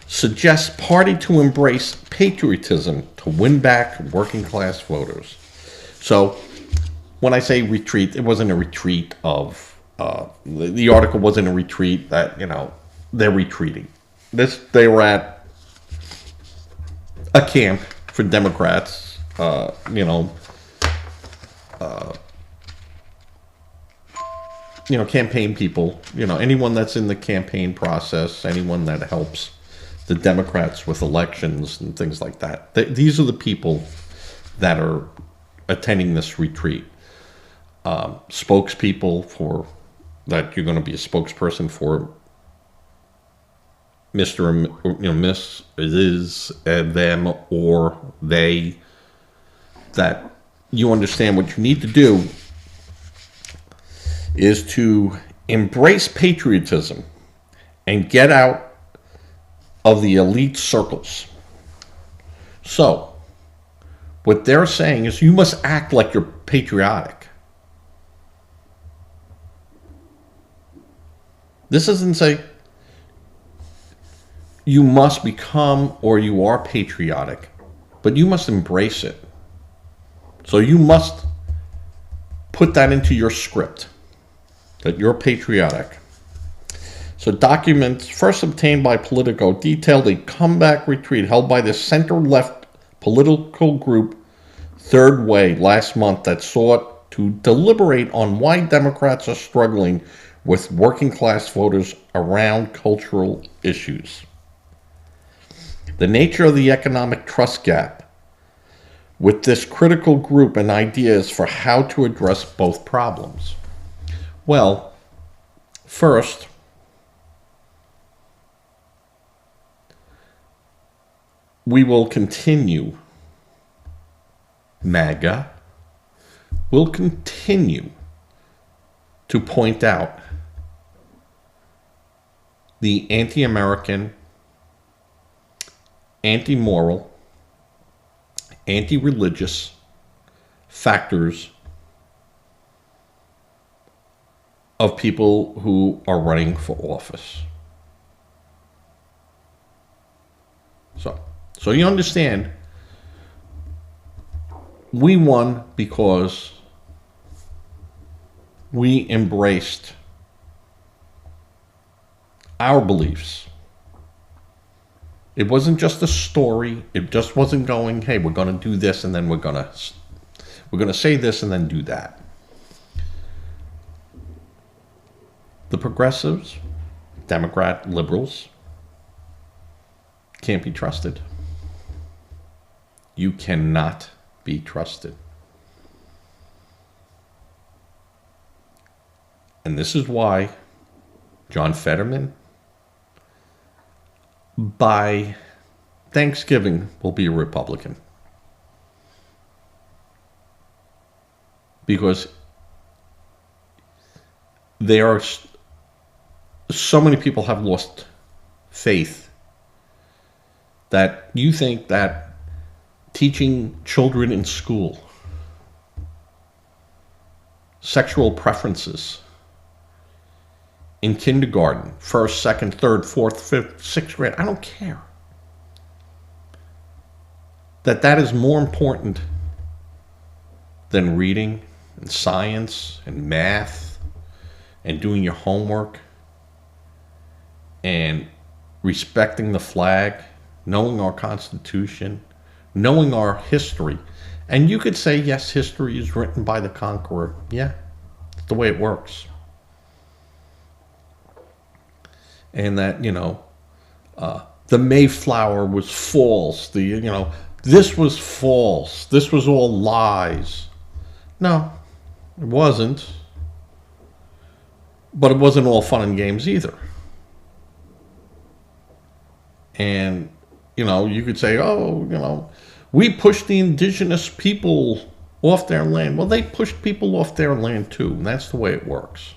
Suggests party to embrace patriotism to win back working class voters. So when I say retreat, it wasn't a retreat of, the article wasn't a retreat that, they're retreating. They were at a camp for Democrats, campaign people, anyone that's in the campaign process, anyone that helps the Democrats with elections and things like that. These are the people that are attending this retreat. Spokespeople for that, you're going to be a spokesperson for Mr. and Miss is them or they, that you understand what you need to do is to embrace patriotism and get out of the elite circles. So, what they're saying is you must act like you're patriotic. This doesn't say you must become or you are patriotic, but you must embrace it. So you must put that into your script, that you're patriotic. So documents first obtained by Politico detailed a comeback retreat held by the center-left political group Third Way last month that sought to deliberate on why Democrats are struggling with working-class voters around cultural issues. The nature of the economic trust gap with this critical group and ideas for how to address both problems. Well, first, we will continue, MAGA will continue to point out the anti-American, anti-moral, anti-religious factors of people who are running for office. So you understand, we won because we embraced our beliefs. It wasn't just a story. It just wasn't going, hey, we're going to do this and then we're going to say this and then do that. The progressives, Democrat, liberals, can't be trusted. You cannot be trusted. And this is why John Fetterman, by Thanksgiving, will be a Republican. Because so many people have lost faith that you think that teaching children in school sexual preferences in kindergarten, first, second, third, fourth, fifth, sixth grade, I don't care, that is more important than reading and science and math and doing your homework and respecting the flag, knowing our Constitution, knowing our history. And you could say, yes, history is written by the conqueror. Yeah, it's the way it works. And that, the Mayflower was false. This was false. This was all lies. No, it wasn't. But it wasn't all fun and games either. And, you could say, we pushed the indigenous people off their land. Well, they pushed people off their land too, and that's the way it works.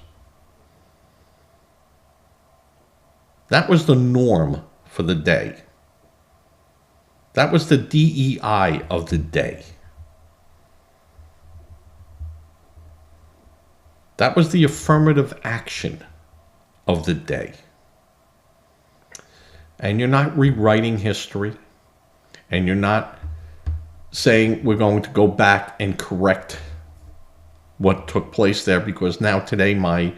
That was the norm for the day. That was the DEI of the day. That was the affirmative action of the day. And you're not rewriting history, and you're not saying we're going to go back and correct what took place there, because now today my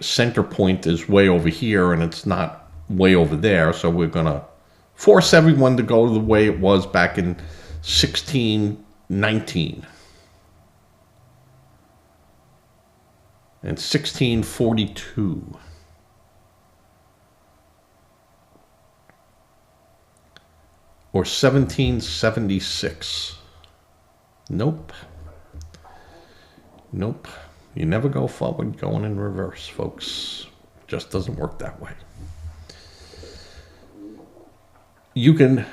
center point is way over here and it's not way over there, so we're going to force everyone to go the way it was back in 1619 and 1642. Or 1776. Nope. You never go forward going in reverse, folks. It just doesn't work that way. You can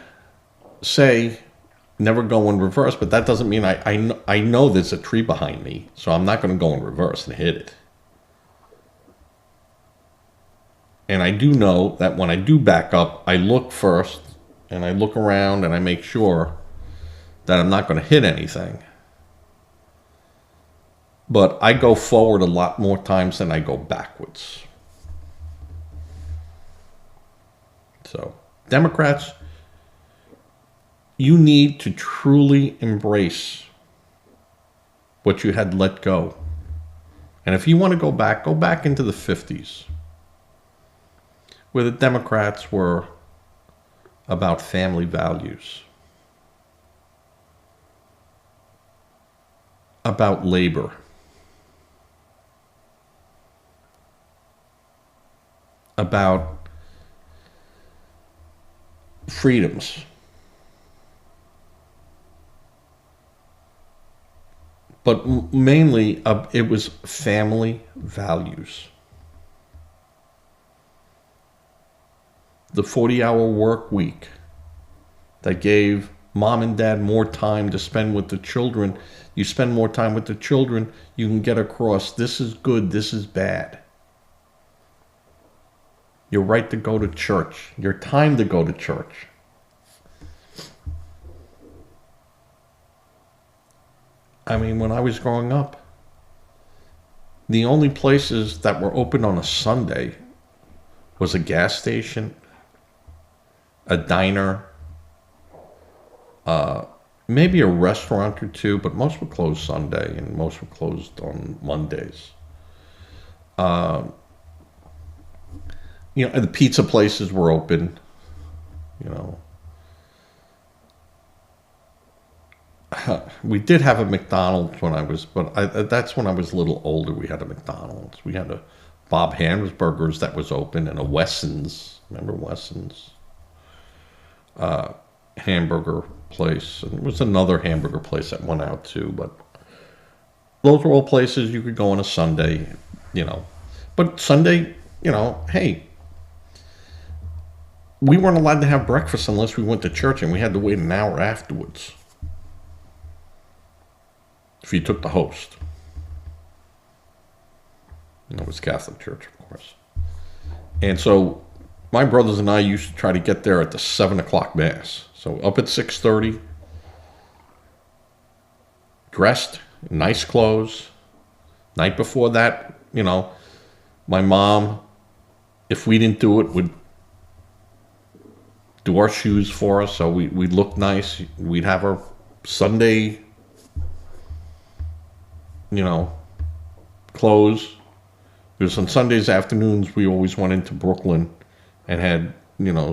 say never go in reverse, but that doesn't mean I know there's a tree behind me, so I'm not going to go in reverse and hit it. And I do know that when I do back up, I look first, and I look around and I make sure that I'm not going to hit anything. But I go forward a lot more times than I go backwards. So, Democrats, you need to truly embrace what you had let go. And if you want to go back into the 50s, where the Democrats were about family values, about labor, about freedoms, but mainly it was family values. The 40-hour work week that gave mom and dad more time to spend with the children. You spend more time with the children, you can get across this is good, this is bad. Your right to go to church, your time to go to church. I mean, when I was growing up, the only places that were open on a Sunday was a gas station, a diner, maybe a restaurant or two, but most were closed Sunday and most were closed on Mondays. And the pizza places were open. You know, we did have a McDonald's that's when I was a little older. We had a McDonald's. We had a Bob Hamburgers that was open and a Wesson's. Remember Wesson's? Hamburger place. And there was another hamburger place that went out too, but those were all places you could go on a Sunday, But Sunday, hey, we weren't allowed to have breakfast unless we went to church, and we had to wait an hour afterwards if you took the host. And it was Catholic Church, of course. And so my brothers and I used to try to get there at the 7 o'clock Mass. So up at 6:30, dressed, nice clothes. Night before that, my mom, if we didn't do it, would do our shoes for us, so we'd look nice. We'd have our Sunday, clothes. Because on Sundays afternoons, we always went into Brooklyn and had,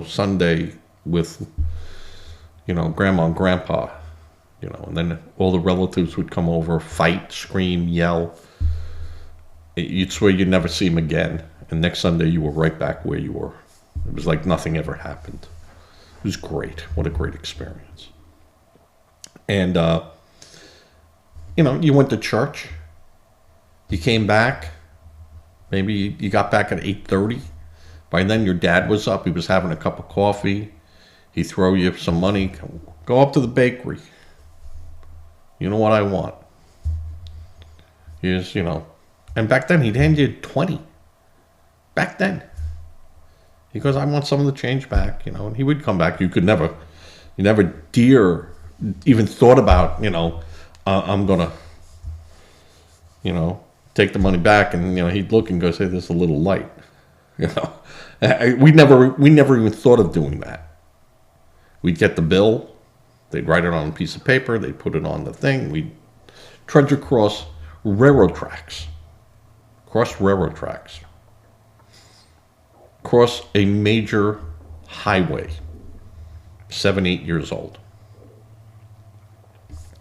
Sunday with, Grandma and Grandpa, and then all the relatives would come over, fight, scream, yell. You'd swear you'd never see them again. And next Sunday, you were right back where you were. It was like nothing ever happened. It was great. What a great experience. And, you went to church. You came back. Maybe you got back at 8:30. By then, your dad was up. He was having a cup of coffee. He'd throw you some money. Go up to the bakery. You know what I want? Here's, And back then, he'd hand you 20. Back then. He goes, I want some of the change back, and he would come back. You never even thought about, I'm going to, take the money back. And, he'd look and go, say, this is a little light. We never even thought of doing that. We'd get the bill. They'd write it on a piece of paper. They'd put it on the thing. We'd trudge across railroad tracks. Cross a major highway, 7, 8 years old.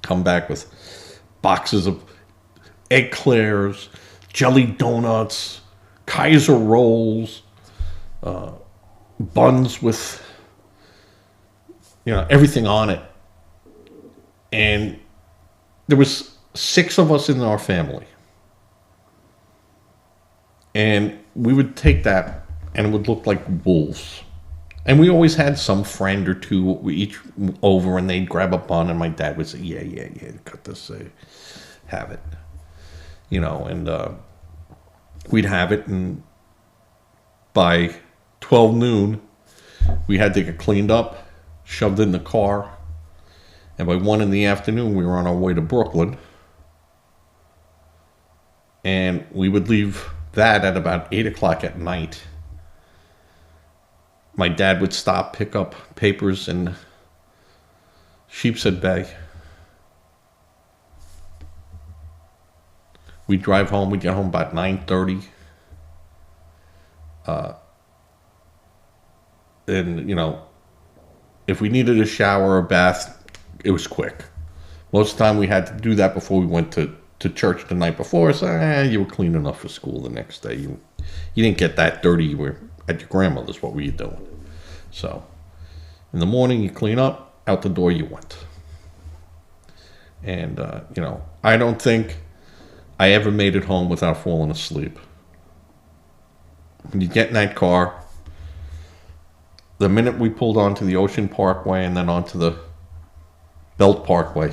Come back with boxes of eclairs, jelly donuts, Kaiser rolls, buns with, everything on it. And there was 6 of us in our family. And we would take that, and it would look like wolves. And we always had some friend or two each over, and they'd grab a bun, and my dad would say, yeah, cut this, have it. And we'd have it, and by 12 noon, we had to get cleaned up, shoved in the car, and by 1 in the afternoon, we were on our way to Brooklyn. And we would leave that at about 8 o'clock at night. My dad would stop, pick up papers in Sheepshead Bay. We'd drive home. We'd get home about 9:30. And, if we needed a shower or bath, it was quick. Most of the time we had to do that before we went to church the night before. So you were clean enough for school the next day. You didn't get that dirty. You were at your grandmother's. What were you doing? So in the morning you clean up, out the door you went. And, I don't think I ever made it home without falling asleep. When you get in that car, the minute we pulled onto the Ocean Parkway and then onto the Belt Parkway,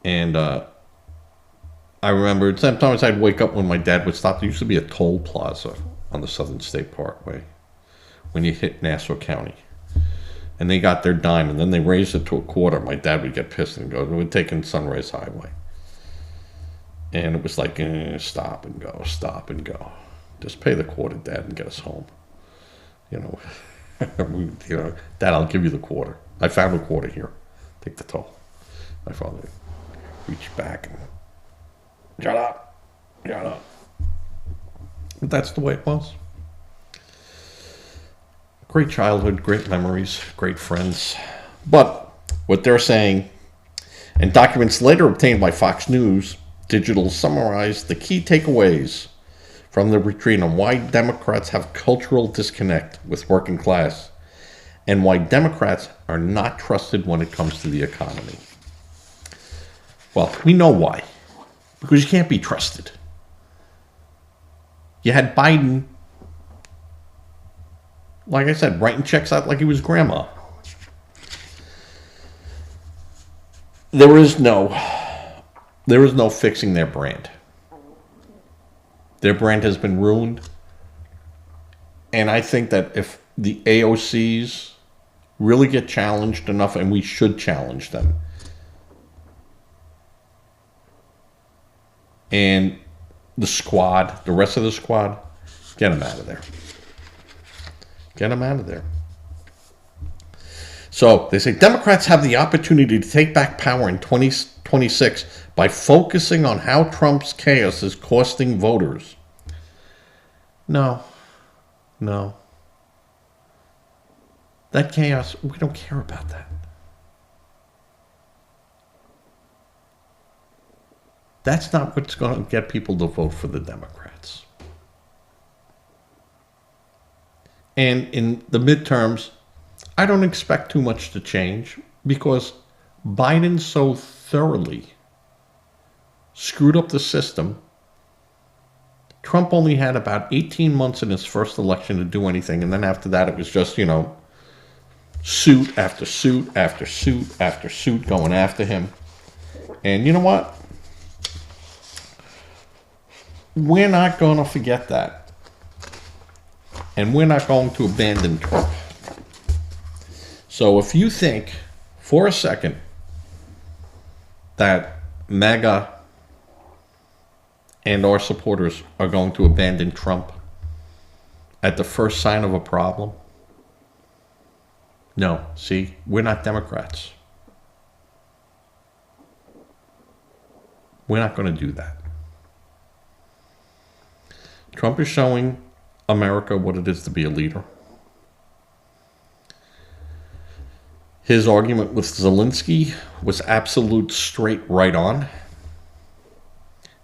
and I remember sometimes I'd wake up when my dad would stop. There used to be a toll plaza on the Southern State Parkway when you hit Nassau County. And they got their dime, and then they raised it to a quarter. My dad would get pissed and go, we're taking Sunrise Highway. And it was like, stop and go. Just pay the quarter, Dad, and get us home. Dad, I'll give you the quarter. I found a quarter here. Take the toll. My father reached back and, shut up. Shut up. But that's the way it was. Great childhood, great memories, great friends. But what they're saying, and documents later obtained by Fox News Digital summarized the key takeaways from the retreat on why Democrats have cultural disconnect with working class and why Democrats are not trusted when it comes to the economy. Well, we know why. Because you can't be trusted. You had Biden, like I said, writing checks out like he was grandma. There is no fixing their brand. Their brand has been ruined. And I think that if the AOCs really get challenged enough, and we should challenge them, and the squad, the rest of the squad, get them out of there. Get them out of there. So they say Democrats have the opportunity to take back power in 2026 by focusing on how Trump's chaos is costing voters. No. That chaos, we don't care about that. That's not what's going to get people to vote for the Democrats. And in the midterms, I don't expect too much to change because Biden so thoroughly screwed up the system. Trump only had about 18 months in his first election to do anything. And then after that, it was just, suit after suit after suit after suit going after him. And you know what? We're not going to forget that. And we're not going to abandon Trump. So if you think for a second that MAGA and our supporters are going to abandon Trump at the first sign of a problem, no. See, we're not Democrats. We're not going to do that. Trump is showing America what it is to be a leader. His argument with Zelensky was absolute straight right on.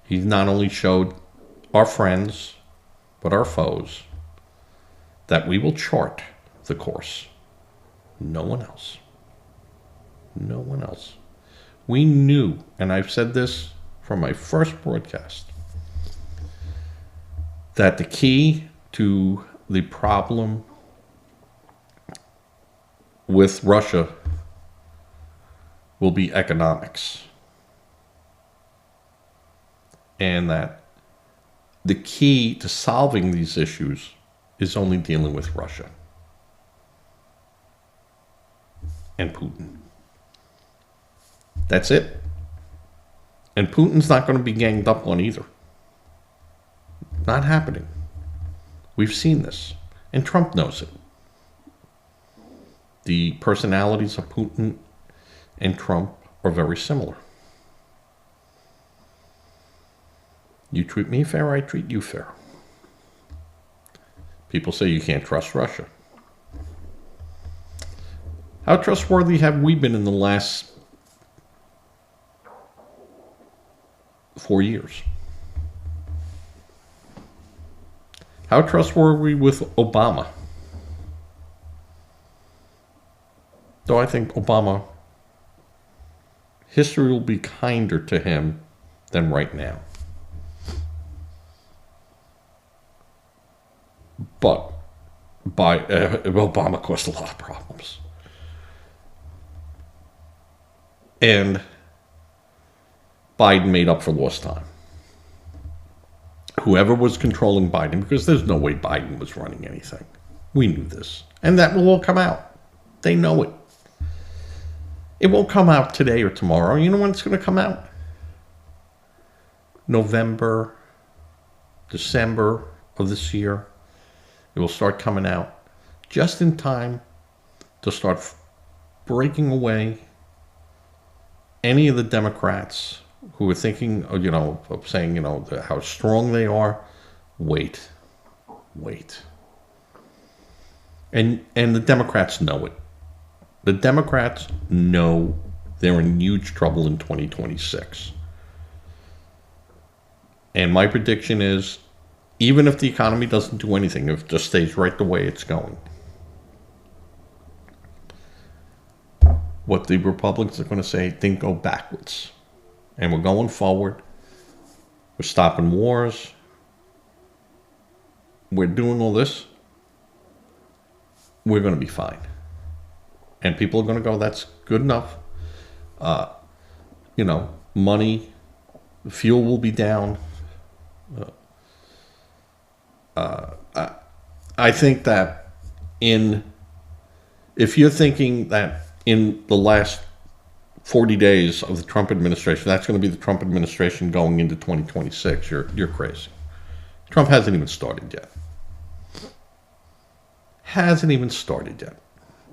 He not only showed our friends, but our foes, that we will chart the course. No one else. No one else. We knew, and I've said this from my first broadcast, that the key to the problem with Russia will be economics. And that the key to solving these issues is only dealing with Russia and Putin. That's it. And Putin's not going to be ganged up on either. Not happening. We've seen this. And Trump knows it. The personalities of Putin and Trump are very similar. You treat me fair, I treat you fair. People say you can't trust Russia. How trustworthy have we been in the last 4 years? How trustworthy were we with Obama? Though I think Obama, history will be kinder to him than right now. But Obama caused a lot of problems. And Biden made up for lost time. Whoever was controlling Biden, because there's no way Biden was running anything. We knew this. And that will all come out. They know it. It won't come out today or tomorrow. You know when it's going to come out? November, December of this year. It will start coming out just in time to start breaking away any of the Democrats who are thinking, of saying, how strong they are. Wait. And the Democrats know it. The Democrats know they're in huge trouble in 2026. And my prediction is, even if the economy doesn't do anything, if it just stays right the way it's going, what the Republicans are going to say didn't go backwards. And we're going forward. We're stopping wars. We're doing all this. We're going to be fine. And people are going to go, that's good enough. Money, fuel will be down. I think that if you're thinking that in the last 40 days of the Trump administration, that's going to be the Trump administration going into 2026, you're crazy. Trump hasn't even started yet.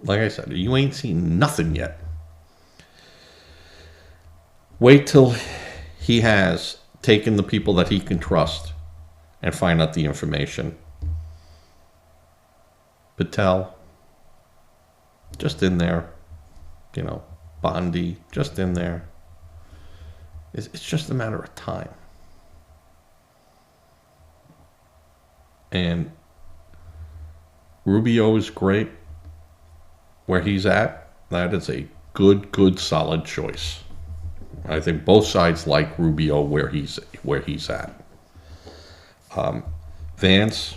Like I said, you ain't seen nothing yet. Wait till he has taken the people that he can trust and find out the information. Patel, just in there. Bondi, just in there. It's just a matter of time. And Rubio is great where he's at. That is a good, solid choice. I think both sides like Rubio where he's at. Vance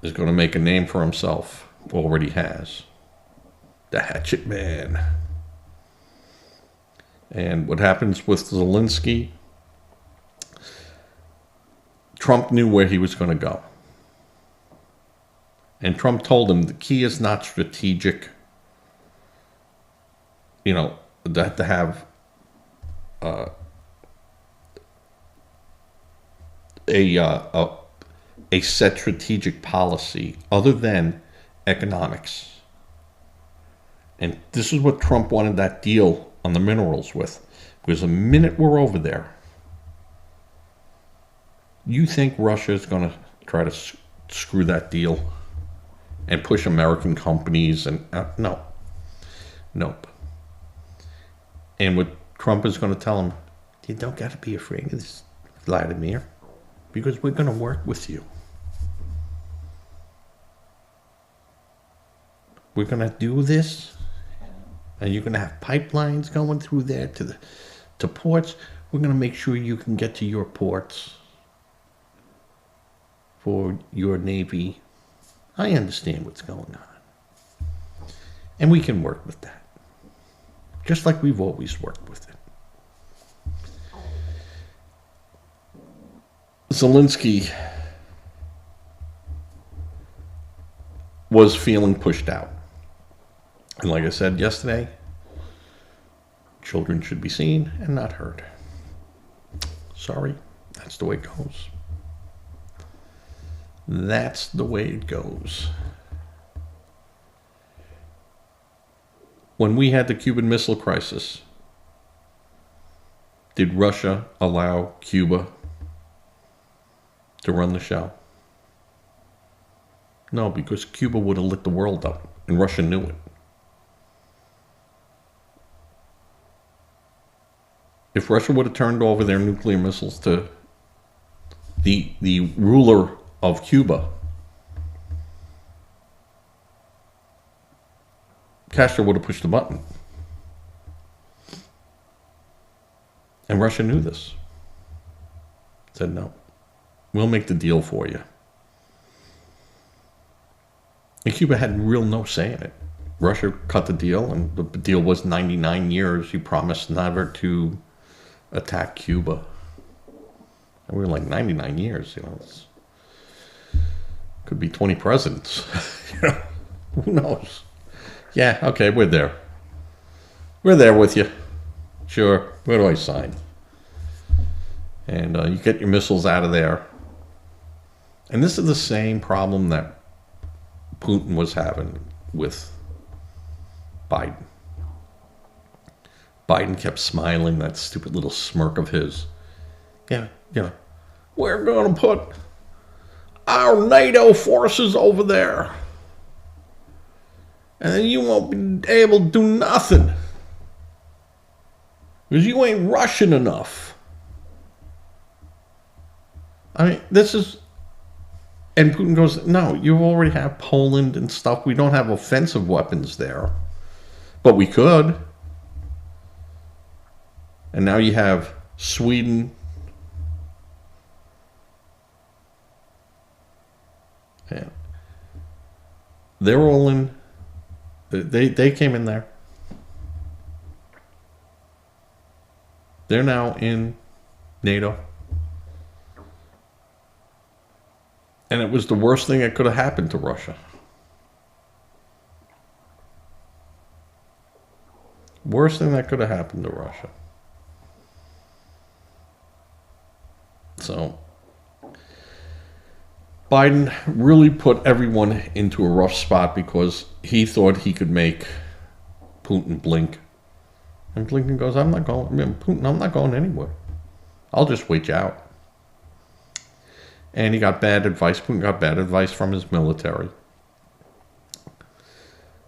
is going to make a name for himself. Already has. The Hatchet Man. And what happens with Zelensky? Trump knew where he was going to go. And Trump told him the key is not strategic. That to have a set strategic policy other than economics. And this is what Trump wanted that deal on the minerals with. Because the minute we're over there, you think Russia is going to try to screw that deal and push American companies? And no. Nope. And what Trump is going to tell him, you don't got to be afraid of this, Vladimir, because we're going to work with you. We're going to do this, and you're going to have pipelines going through there to ports. We're going to make sure you can get to your ports for your Navy. I understand what's going on. And we can work with that. Just like we've always worked with it. Zelensky was feeling pushed out. And like I said yesterday, children should be seen and not heard. Sorry, that's the way it goes. That's the way it goes. When we had the Cuban Missile Crisis, did Russia allow Cuba to run the show? No, because Cuba would have lit the world up, and Russia knew it. If Russia would have turned over their nuclear missiles to the ruler of Cuba, Castro would have pushed the button. And Russia knew this. Said, no, we'll make the deal for you. And Cuba had real no say in it. Russia cut the deal, and the deal was 99 years. He promised never to attack Cuba. And we were like, 99 years, could be 20 presidents. Who knows? Yeah, okay, we're there. We're there with you. Sure, where do I sign? And you get your missiles out of there. And this is the same problem that Putin was having with Biden. Biden kept smiling, that stupid little smirk of his. Yeah, we're going to put our NATO forces over there. And then you won't be able to do nothing. Because you ain't Russian enough. I mean, this is... And Putin goes, no, you already have Poland and stuff. We don't have offensive weapons there. But we could. And now you have Sweden. Yeah. They're all in. They came in there. They're now in NATO. And it was the worst thing that could have happened to Russia. Worst thing that could have happened to Russia. So, Biden really put everyone into a rough spot because he thought he could make Putin blink. And Blinken goes, Putin, I'm not going anywhere. I'll just wait you out. And he got bad advice. Putin got bad advice from his military.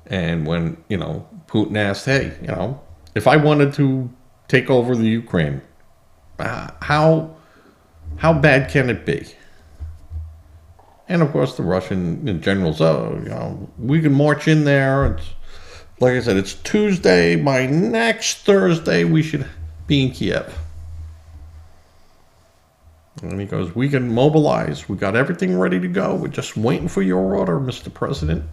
And when, Putin asked, hey, if I wanted to take over the Ukraine, how bad can it be? And of course the Russian generals, we can march in there. It's, like I said, it's Tuesday. By next Thursday, we should be in Kiev. And he goes, we can mobilize. We got everything ready to go. We're just waiting for your order, Mr. President.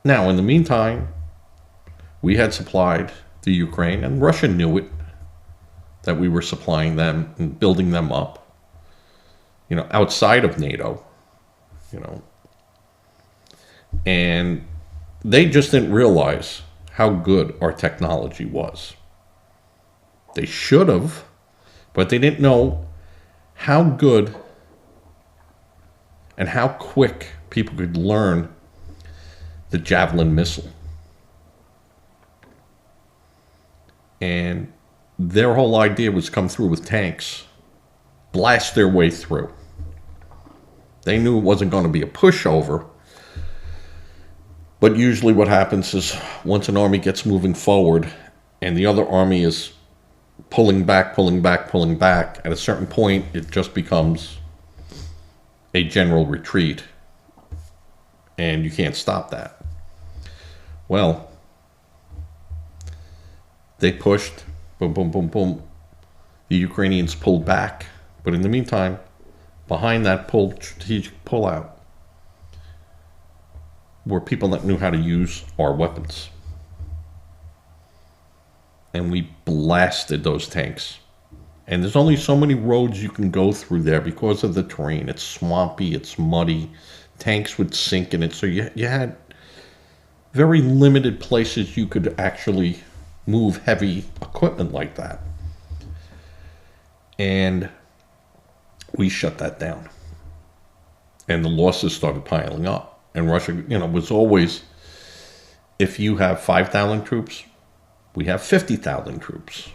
Now, in the meantime, we had supplied the Ukraine, and Russia knew it, that we were supplying them and building them up, outside of NATO, And they just didn't realize how good our technology was. They should have, but they didn't know how good and how quick people could learn the Javelin missile. And their whole idea was come through with tanks, blast their way through. They knew it wasn't going to be a pushover. But usually what happens is once an army gets moving forward and the other army is pulling back, at a certain point it just becomes a general retreat. And you can't stop that. Well, they pushed, boom, boom, boom, boom. The Ukrainians pulled back. But in the meantime, behind that strategic pullout were people that knew how to use our weapons. And we blasted those tanks. And there's only so many roads you can go through there because of the terrain. It's swampy, it's muddy. Tanks would sink in it. So you had very limited places you could actually move heavy equipment like that. And we shut that down. And the losses started piling up. And Russia, was always, if you have 5,000 troops, we have 50,000 troops.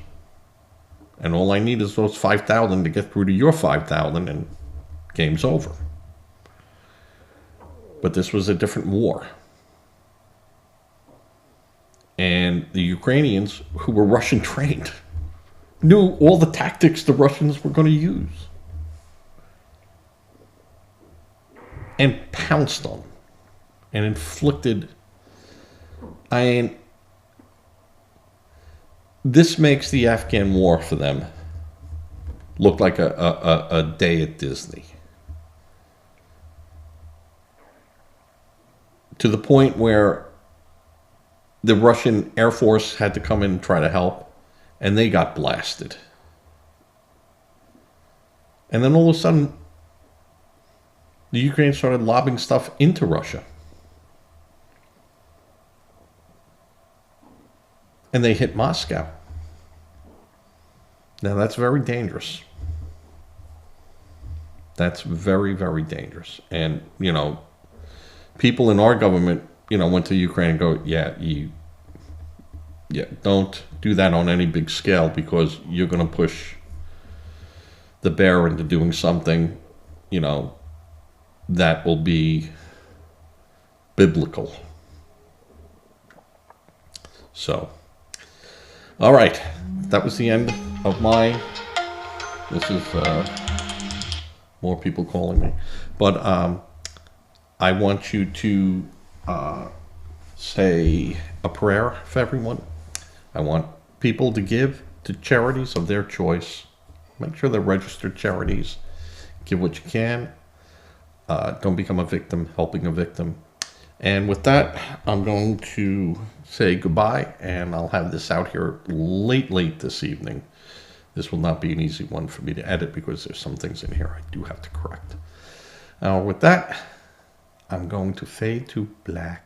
And all I need is those 5,000 to get through to your 5,000 and game's over. But this was a different war. And the Ukrainians, who were Russian trained, knew all the tactics the Russians were going to use. And pounced on them. And inflicted... this makes the Afghan war for them look like a day at Disney. To the point where the Russian Air Force had to come in and try to help, and they got blasted. And then all of a sudden, the Ukraine started lobbing stuff into Russia. And they hit Moscow. Now that's very dangerous. That's very, very dangerous. And, people in our government went to Ukraine and go, don't do that on any big scale, because you're going to push the bear into doing something, that will be biblical. So, all right, that was the end of this is more people calling me, but I want you to say a prayer for everyone. I want people to give to charities of their choice. Make sure they're registered charities. Give what you can. Don't become a victim, helping a victim. And with that, I'm going to say goodbye, and I'll have this out here late this evening. This will not be an easy one for me to edit, because there's some things in here I do have to correct. Now, with that, I'm going to fade to black.